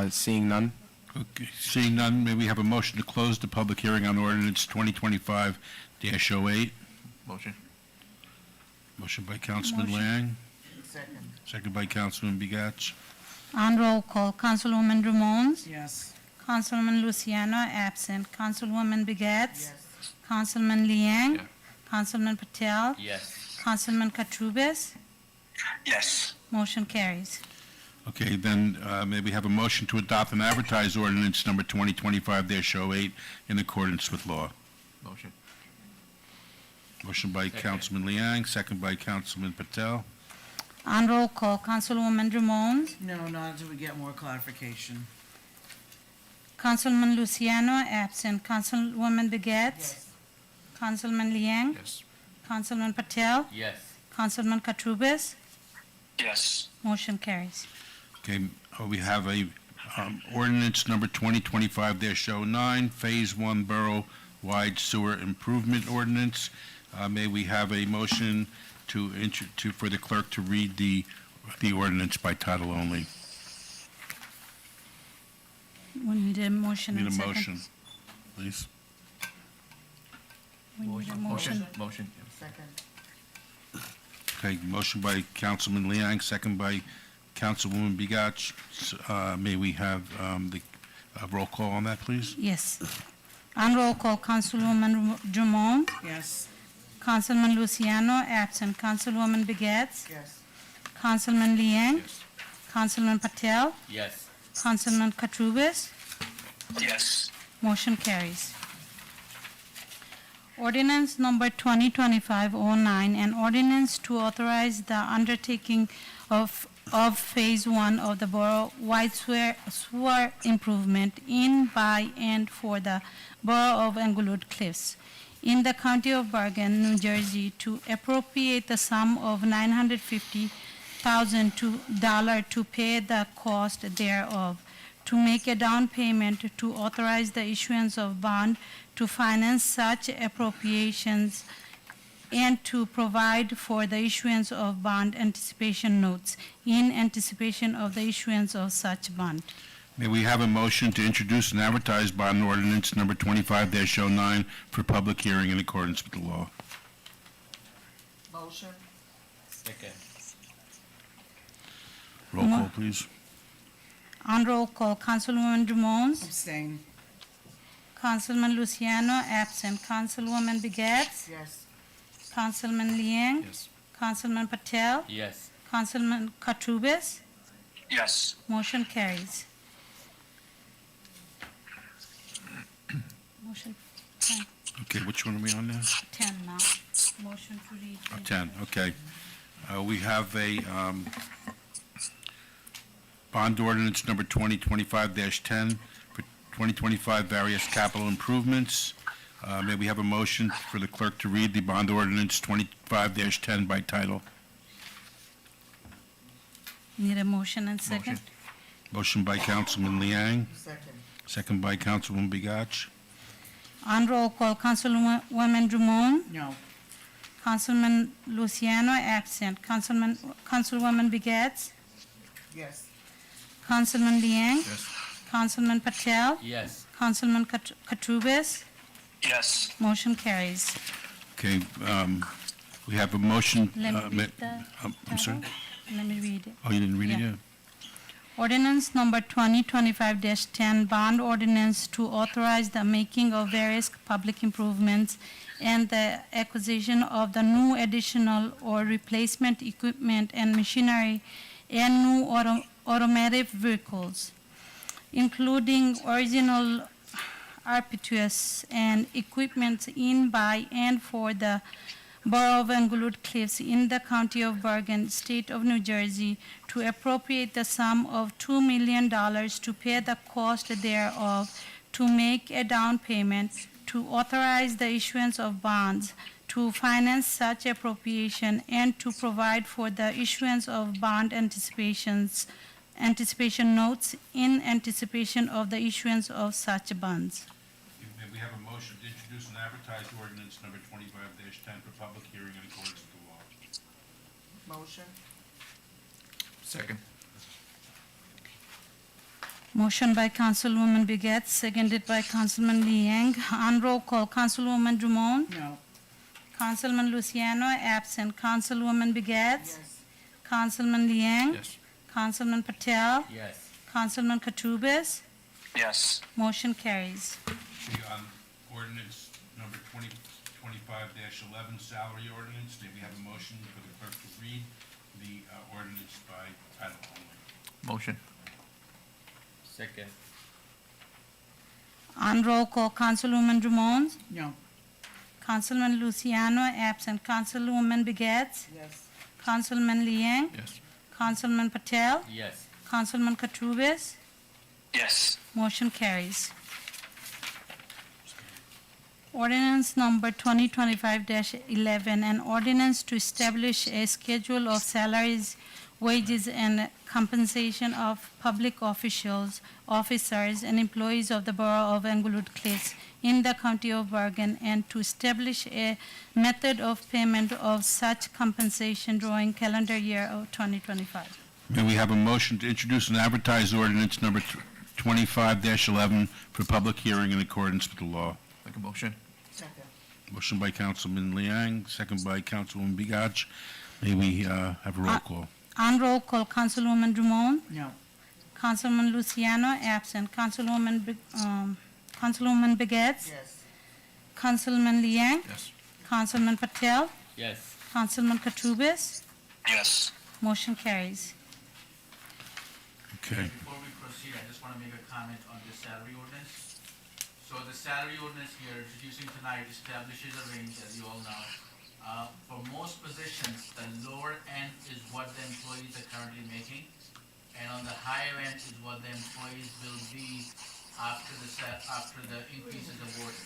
seeing none. Okay, seeing none, may we have a motion to close the public hearing on ordinance 2025-08? Motion. Motion by Councilman Motion. Liang, Second. second by Councilman Begats. On roll call, Councilwoman Drummond, Yes. Councilman Luciano, absent. Councilwoman Begats, Yes. Councilman Liang, Yeah. Councilman Patel, Yes. Councilman Katrubis. Yes. Motion carries. Okay, then, may we have a motion to adopt and advertise ordinance number 2025-08 in accordance with law? Motion. Motion by Second. Councilman Liang, second by Councilman Patel. On roll call, Councilwoman Drummond, No, not until we get more clarification. Councilman Luciano, absent. Councilwoman Begats, Yes. Councilman Liang, Yes. Councilman Patel, Yes. Councilman Katrubis. Yes. Motion carries. Okay, we have a ordinance number 2025-09, Phase 1 Borough-wide Sewer Improvement Ordinance. May we have a motion for the clerk to read the ordinance by title only? We need a motion Need and a second. motion, please. We need a motion. Motion. Second. Okay, motion by Councilman Liang, second by Councilwoman Begats. May we have the roll call on that, please? Yes. On roll call, Councilwoman Drummond, Yes. Councilman Luciano, absent. Councilwoman Begats, Yes. Councilman Liang, Yes. Councilman Patel, Yes. Councilman Katrubis. Yes. Motion carries. Ordinance number 2025-09, an ordinance to authorize the undertaking of Phase 1 of the borough-wide sewer improvement in, by, and for the Borough of Englewood Cliffs in the County of Bergen, New Jersey, to appropriate the sum of $950,000 to pay the cost thereof, to make a down payment, to authorize the issuance of bond to finance such appropriations, and to provide for the issuance of bond anticipation notes in anticipation of the issuance of such bond. May we have a motion to introduce and advertise bond ordinance number 25-09 for public hearing in accordance with the law? Motion. Second. Roll call, please. On roll call, Councilwoman Drummond, Abstain. Councilman Luciano, absent. Councilwoman Begats, Yes. Councilman Liang, Yes. Councilman Patel, Yes. Councilman Katrubis. Yes. Motion carries. Motion 10, Okay, which one are we on now? 10 now. Motion to read. 10, okay. We have a bond ordinance number 2025-10 for 2025 various capital improvements. May we have a motion for the clerk to read the bond ordinance 25-10 by title? Need a motion and second? Motion by Councilman Liang, Second. second by Councilwoman Begats. On roll call, Councilwoman Drummond, No. Councilman Luciano, absent. Councilwoman Begats, Yes. Councilman Liang, Yes. Councilman Patel, Yes. Councilman Katrubis. Yes. Motion carries. Okay, we have a motion. Let me read the I'm sorry? title. Let me read it. Oh, you didn't read it Yeah. yet? Ordinance number 2025-10, bond ordinance to authorize the making of various public improvements and the acquisition of the new additional or replacement equipment and machinery and new automotive vehicles, including original arpituous and equipment in, by, and for the Borough of Englewood Cliffs in the County of Bergen, State of New Jersey, to appropriate the sum of $2 million to pay the cost thereof, to make a down payment, to authorize the issuance of bonds, to finance such appropriation, and to provide for the issuance of bond anticipation notes in anticipation of the issuance of such bonds. May we have a motion to introduce and advertise ordinance number 25-10 for public hearing in accordance with the law? Motion. Second. Motion by Councilwoman Begets, seconded by Councilman Liang. On roll call, Councilwoman Drummond, No. Councilman Luciano, absent. Councilwoman Begats, Yes. Councilman Liang. Yes. Councilman Patel. Yes. Councilman Katurbis. Yes. Motion carries. Okay, ordinance number 2025-11, salary ordinance. May we have a motion for the clerk to read the ordinance by title only? Motion. Second. On roll call, Councilwoman Drummond. No. Councilman Luciano, absent. Councilwoman Begets. Yes. Councilman Liang. Yes. Councilman Patel. Yes. Councilman Katurbis. Yes. Motion carries. Ordinance number 2025-11, an ordinance to establish a schedule of salaries, wages, and compensation of public officials, officers, and employees of the Borough of Englewood Cliffs in the County of Bergen, and to establish a method of payment of such compensation during calendar year of 2025. May we have a motion to introduce and advertise ordinance number 25-11 for public hearing in accordance with the law? Make a motion. Second. Motion by Councilman Liang, second by Councilwoman Begach. May we have a roll call? On roll call, Councilwoman Drummond. No. Councilman Luciano, absent. Councilwoman Begets. Yes. Councilman Liang. Yes. Councilman Patel. Yes. Councilman Katurbis. Yes. Motion carries. Okay. Before we proceed, I just want to make a comment on the salary ordinance. So the salary ordinance we are introducing tonight establishes a range, as you all know. For most positions, the lower end is what the employees are currently making, and on the higher end is what the employees will be after the increase is awarded.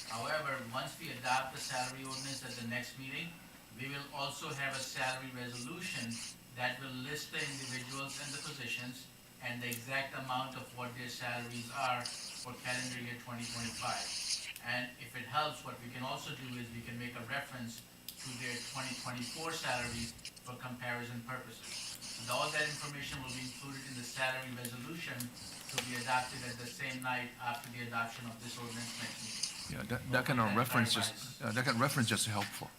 However, once we adopt the salary ordinance at the next meeting, we will also have a salary resolution that will list the individuals and the positions and the exact amount of what their salaries are for calendar year 2025. And if it helps, what we can also do is we can make a reference to their 2024 salaries for comparison purposes. And all that information will be included in the salary resolution to be adopted at the same night after the adoption of this ordinance next meeting. Yeah, that kind of reference just helpful.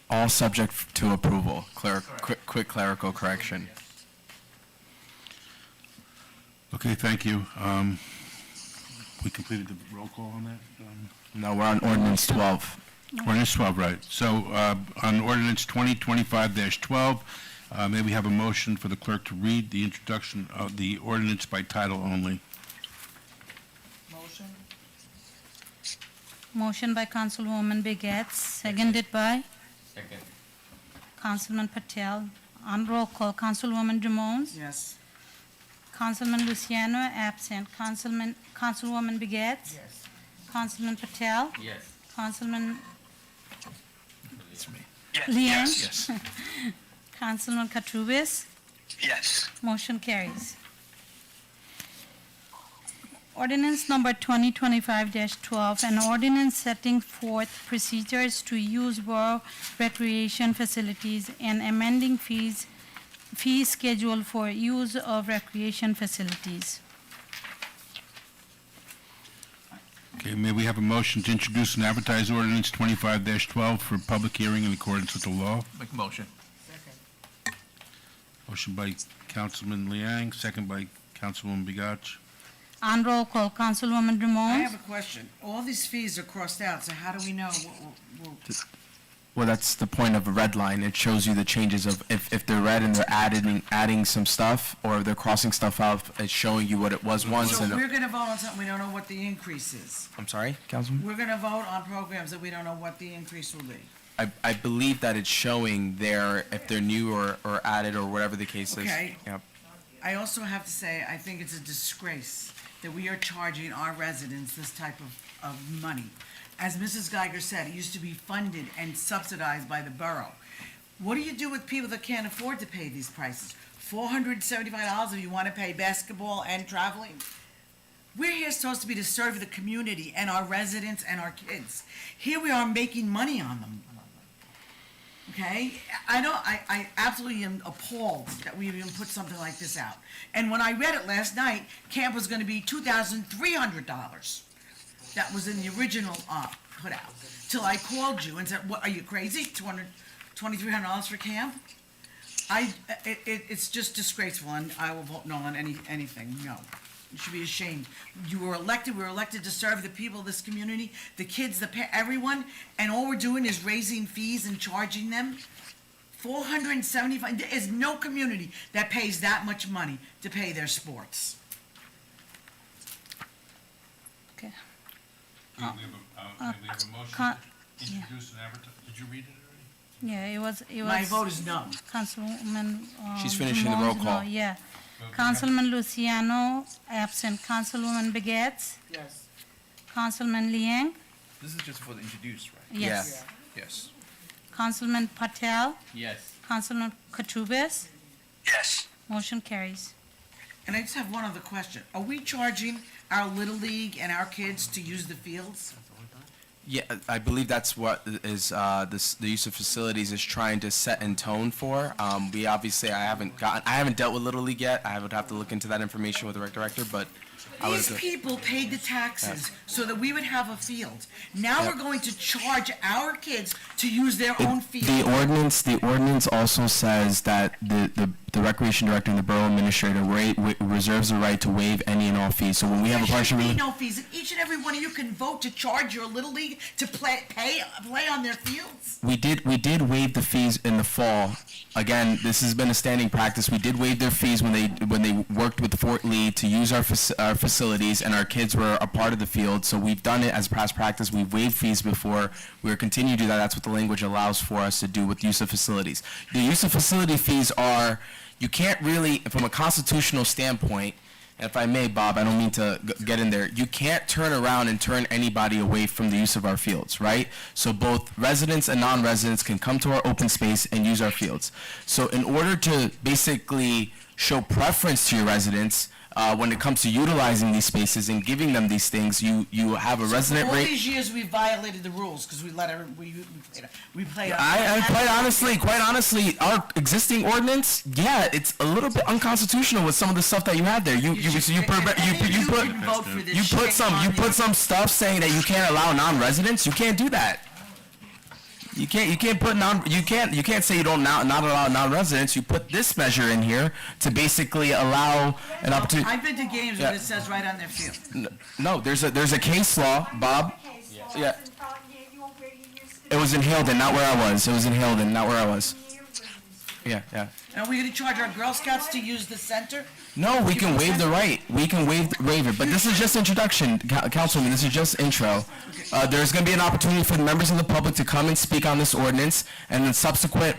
All subject to approval. Correct. Quick clerical correction. Okay, thank you. We completed the roll call on that? No, we're on ordinance 12. Ordinance 12, right. So on ordinance 2025-12, may we have a motion for the clerk to read the introduction of the ordinance by title only? Motion? Motion by Councilwoman Begets, seconded by Second. Councilman Patel. On roll call, Councilwoman Drummond. Yes. Councilman Luciano, absent. Councilwoman Begets. Yes. Councilman Patel. Yes. Councilman Yes. Liang. Yes. Councilman Katurbis. Yes. Motion carries. Ordinance number 2025-12, an ordinance setting forth procedures to use borough recreation facilities and amending fee schedule for use of recreation facilities. Okay, may we have a motion to introduce and advertise ordinance 25-12 for public hearing in accordance with the law? Make a motion. Second. Motion by Councilman Liang, second by Councilwoman Begach. On roll call, Councilwoman I Drummond. have a question. All these fees are crossed out, so how do we know Well, that's the point of a red line. It shows you the changes of if they're red and they're adding some stuff, or if they're crossing stuff out, it's showing you what it was once. So And we're gonna vote on something, we don't know what the increase is. I'm sorry, Councilman? We're gonna vote on programs that we don't know what the increase will be. I believe that it's showing there if they're new or added or whatever the case is. Okay. Yep. I also have to say, I think it's a disgrace that we are charging our residents this type of money. As Mrs. Geiger said, it used to be funded and subsidized by the borough. What do you do with people that can't afford to pay these prices? $475 if you want to pay basketball and traveling? We're here supposed to be to serve the community and our residents and our kids. Here we are making money on them. Okay? I absolutely am appalled that we even put something like this out. And when I read it last night, camp was gonna be $2,300. That was in the original, put out. Till I called you and said, what, are you crazy? $2,300 for camp? It's just disgraceful, and I will vote no on anything, no. You should be ashamed. You were elected, we were elected to serve the people of this community, the kids, everyone, and all we're doing is raising fees and charging them. $475, there is no community that pays that much money to pay their sports. Okay. We have a motion con- to introduce and advertise. Did you read it already? Yeah, it was. My vote is no. Councilwoman. She's finishing the roll Drummond's call. no, yeah. Councilman Luciano, absent. Councilwoman Begets. Yes. Councilman Liang. This is just for the introduce, right? Yes. Yes. Councilman Patel. Yes. Councilman Katurbis. Yes. Motion carries. And I just have one other question. Are we charging our Little League and our kids to use the fields? Yeah, I believe that's what is the use of facilities is trying to set in tone for. We obviously, I haven't dealt with Little League yet. I would have to look into that information with the rec director, but I would. These people paid the taxes so that we would have a field. Now Yeah. we're going to charge our kids to use their own field. The ordinance also says that the recreation director and the borough administrator reserves the right to waive any and all fees. So when we have a There partial. should be no fees, and each and every one of you can vote to charge your Little League to play on their fields. We did waive the fees in the fall. Again, this has been a standing practice. We did waive their fees when they worked with Fort Lee to use our facilities, and our kids were a part of the field. So we've done it as past practice. We've waived fees before. We're continuing to do that. That's what the language allows for us to do with use of facilities. The use of facility fees are, you can't really, from a constitutional standpoint, and if I may, Bob, I don't mean to get in there, you can't turn around and turn anybody away from the use of our fields, right? So both residents and non-residents can come to our open space and use our fields. So in order to basically show preference to your residents, when it comes to utilizing these spaces and giving them these things, you have a resident All rate. these years, we violated the rules, because we let we played. Quite honestly, our existing ordinance, yeah, it's a little bit unconstitutional with some of the stuff that you have there. You put some stuff saying that you can't allow non-residents. You can't do that. You can't say you don't not allow non-residents. You put this measure in here to basically allow an opportunity. I've been to games where it says right on their field. No, there's a case law, Bob. Yeah. It was in Hilden, not where I was. It was in Hilden, not where I was. Yeah. And are we gonna charge our Girl Scouts to use the center? No, we can waive the right. We can waive it. But this is just introduction, Councilwoman. This is just intro. There's going to be an opportunity for the members of the public to come and speak on this ordinance, and then subsequent,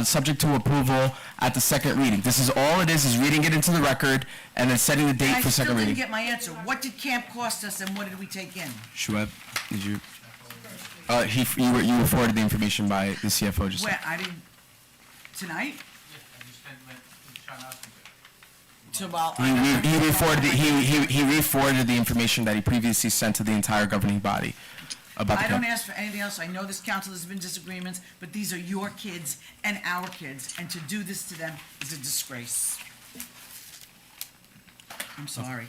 subject to approval at the second reading. This is all it is reading it into the record and then setting the date for second I still reading. didn't get my answer. What did camp cost us, and what did we take in? Shuaib, did you? You were forwarded the information by the CFO just. Where, I didn't, tonight? He re-forwarded the information that he previously sent to the entire governing body about the. I don't ask for anything else. I know this council has been disagreements, but these are your kids and our kids, and to do this to them is a disgrace. I'm sorry.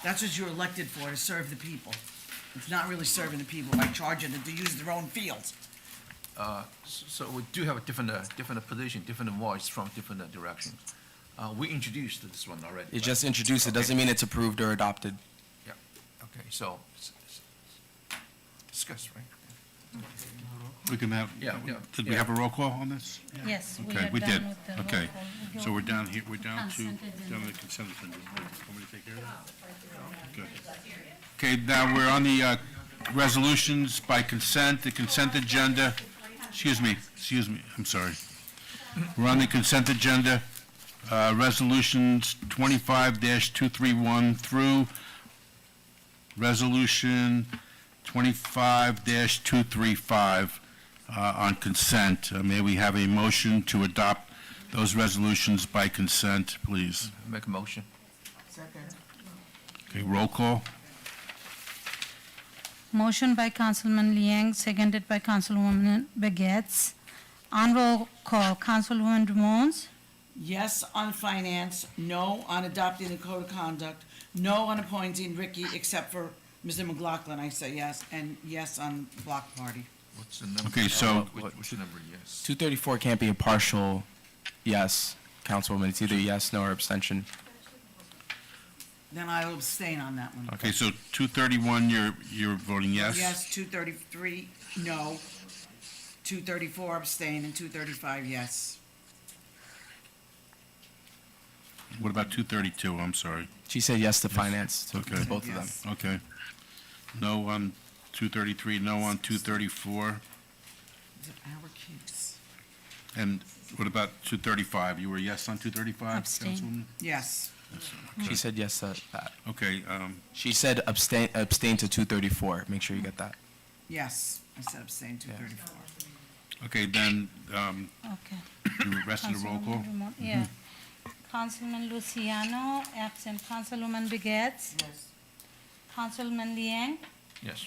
That's what you're elected for, to serve the people. It's not really serving the people by charging them to use their own fields. So we do have a different position, different voice from different directions. We introduced this one already. It just introduced it, doesn't mean it's approved or adopted. Yeah, okay, so, discuss, right? We can have, did we have a roll call on this? Yes, we Okay, are we done did. with the roll Okay, call. so we're down here, we're down to, Consent agenda. down to the consent agenda. Want me to take care of that? Good. Okay, now we're on the resolutions by consent, the consent agenda. Excuse me, I'm sorry. We're on the consent agenda, resolutions 25-231 through resolution 25-235 on consent. May we have a motion to adopt those resolutions by consent, please? Make a motion. Second. Okay, roll call. Motion by Councilman Liang, seconded by Councilwoman Begets. On roll call, Councilwoman Drummond. Yes on finance, no on adopting the code of conduct, no on appointing Ricky, except for Mr. McLaughlin, I say yes, and yes on block party. What's the number? Okay, so- Which number, yes? 234 can't be a partial yes, Councilwoman. It's either yes, no, or abstention. Then I'll abstain on that one. Okay, so 231, you're voting yes? Yes, 233, no. 234 abstain, and 235, yes. What about 232? I'm sorry. She said yes to finance, to Okay. both of them. Yes. Okay. No on 233, no on 234. These are our keys. And what about 235? You were yes on 235, Abstain. Councilwoman? Yes. She said yes to that. Okay, She said abstain to 234. Make sure you get that. Yes, I said abstain, 234. okay, then, Okay. you rested a roll call? Councilwoman Drummond, yeah. Councilman Luciano, absent. Councilwoman Begets? Yes. Councilman Liang? Yes.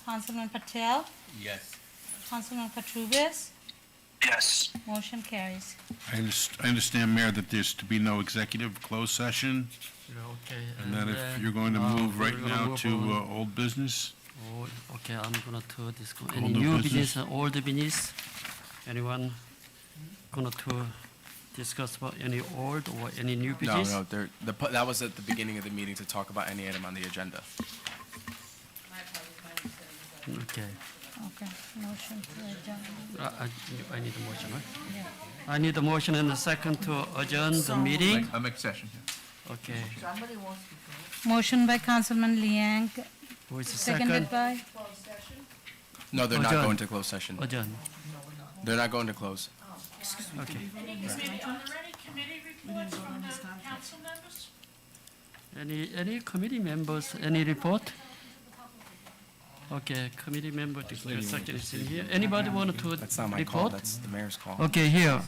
Councilman Patel? Yes. Councilman Katrubis? Yes. Motion carries. I understand, Mayor, that there's to be no executive closed session, Yeah, okay. and then if you're going to move right we're gonna now move to on. old business? Oh, okay, I'm gonna to discuss All any new new business? business and old business. Anyone gonna to discuss about any old or any new No, business? no, that was at the beginning of the meeting to talk about any item on the agenda. Okay. Okay, motion to adjourn. I need a motion, right? Yeah. I need a motion and a second to adjourn the meeting. I make session here. Okay. Somebody wants to Motion by Councilman Liang, Who is the seconded second? by? No, they're not Adjourn. going to closed session. Adjourn. They're not going to close. Okay. Are there any committee reports from the council members? Any committee members, any report? Okay, committee member discussion is in here. Anybody want to That's not my call, report? that's the mayor's call. Okay, here.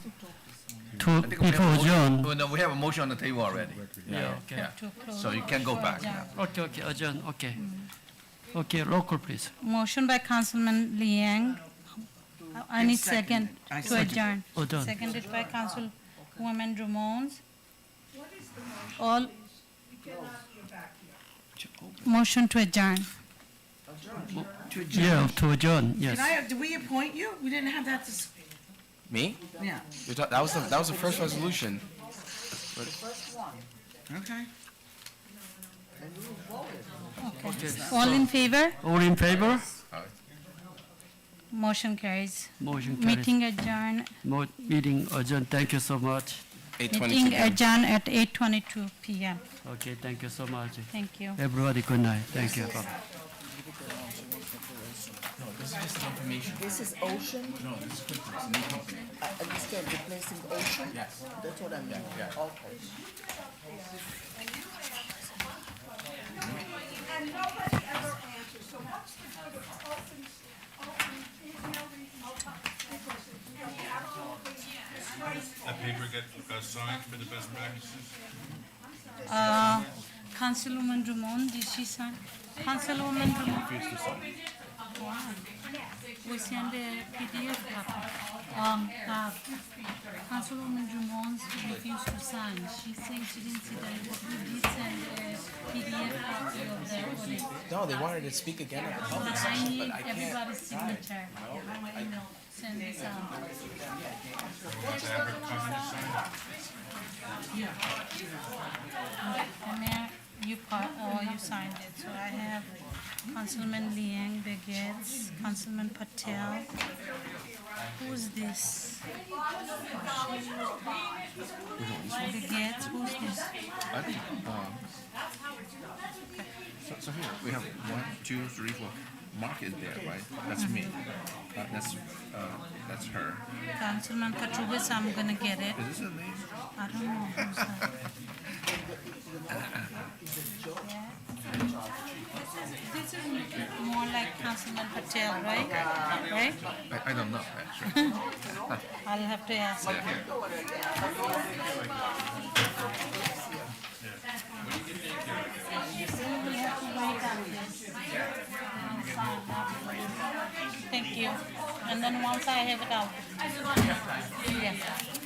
To, I think we have a before motion- adjourn. Oh, no, we have a motion on the table already. Yeah, okay. Yeah. To close. So you can go For back adjourn. now. Okay, okay, adjourn, okay. Okay, roll call, please. Motion by Councilman Liang. I need second I to second. adjourn. Adjourn. Seconded by Councilwoman Drummond. All. Motion to adjourn. To adjourn. Yeah, to adjourn, yes. Did we appoint you? We didn't have that Me? yeah. That was the first resolution. Okay. Okay. All in favor? All in favor? Motion carries. Motion carries. Meeting adjourned. Meeting adjourned, thank you so much. 8:22 Meeting p.m. adjourned at 8:22 PM. Okay, thank you so much. Thank you. Everybody, good night. Thank you. Bye-bye. This is Ocean, No, this is Clippers, it's a new company. this can replacing Ocean? Yes. That's what I mean. Yeah. Okay. And nobody ever answers, so what's the good of open email because it's absolutely disgraceful. That paper get signed for the best practices? Councilwoman Drummond, did she sign? Councilwoman Drummond? Wow. We send a PDF copy. Councilwoman Drummond refused to sign. She said she didn't see that we did send a PDF copy of the audit. No, they wanted to speak again at the public But I session, need but I can't. everybody's signature. Send this out. And Mayor, you signed it, so I have Councilman Liang Begets, Councilman Patel. Who's this? Begets, who's this? I think, so here, we have 1, 2, 3, 4. Mark is there, right? That's me. That's her. Councilman Katrubis, I'm gonna get it. Is this her name? I don't know who's that. This is more like Councilman Patel, right? Right? I don't know, actually. I'll have to ask. Thank you. And then once I have it out. Yes.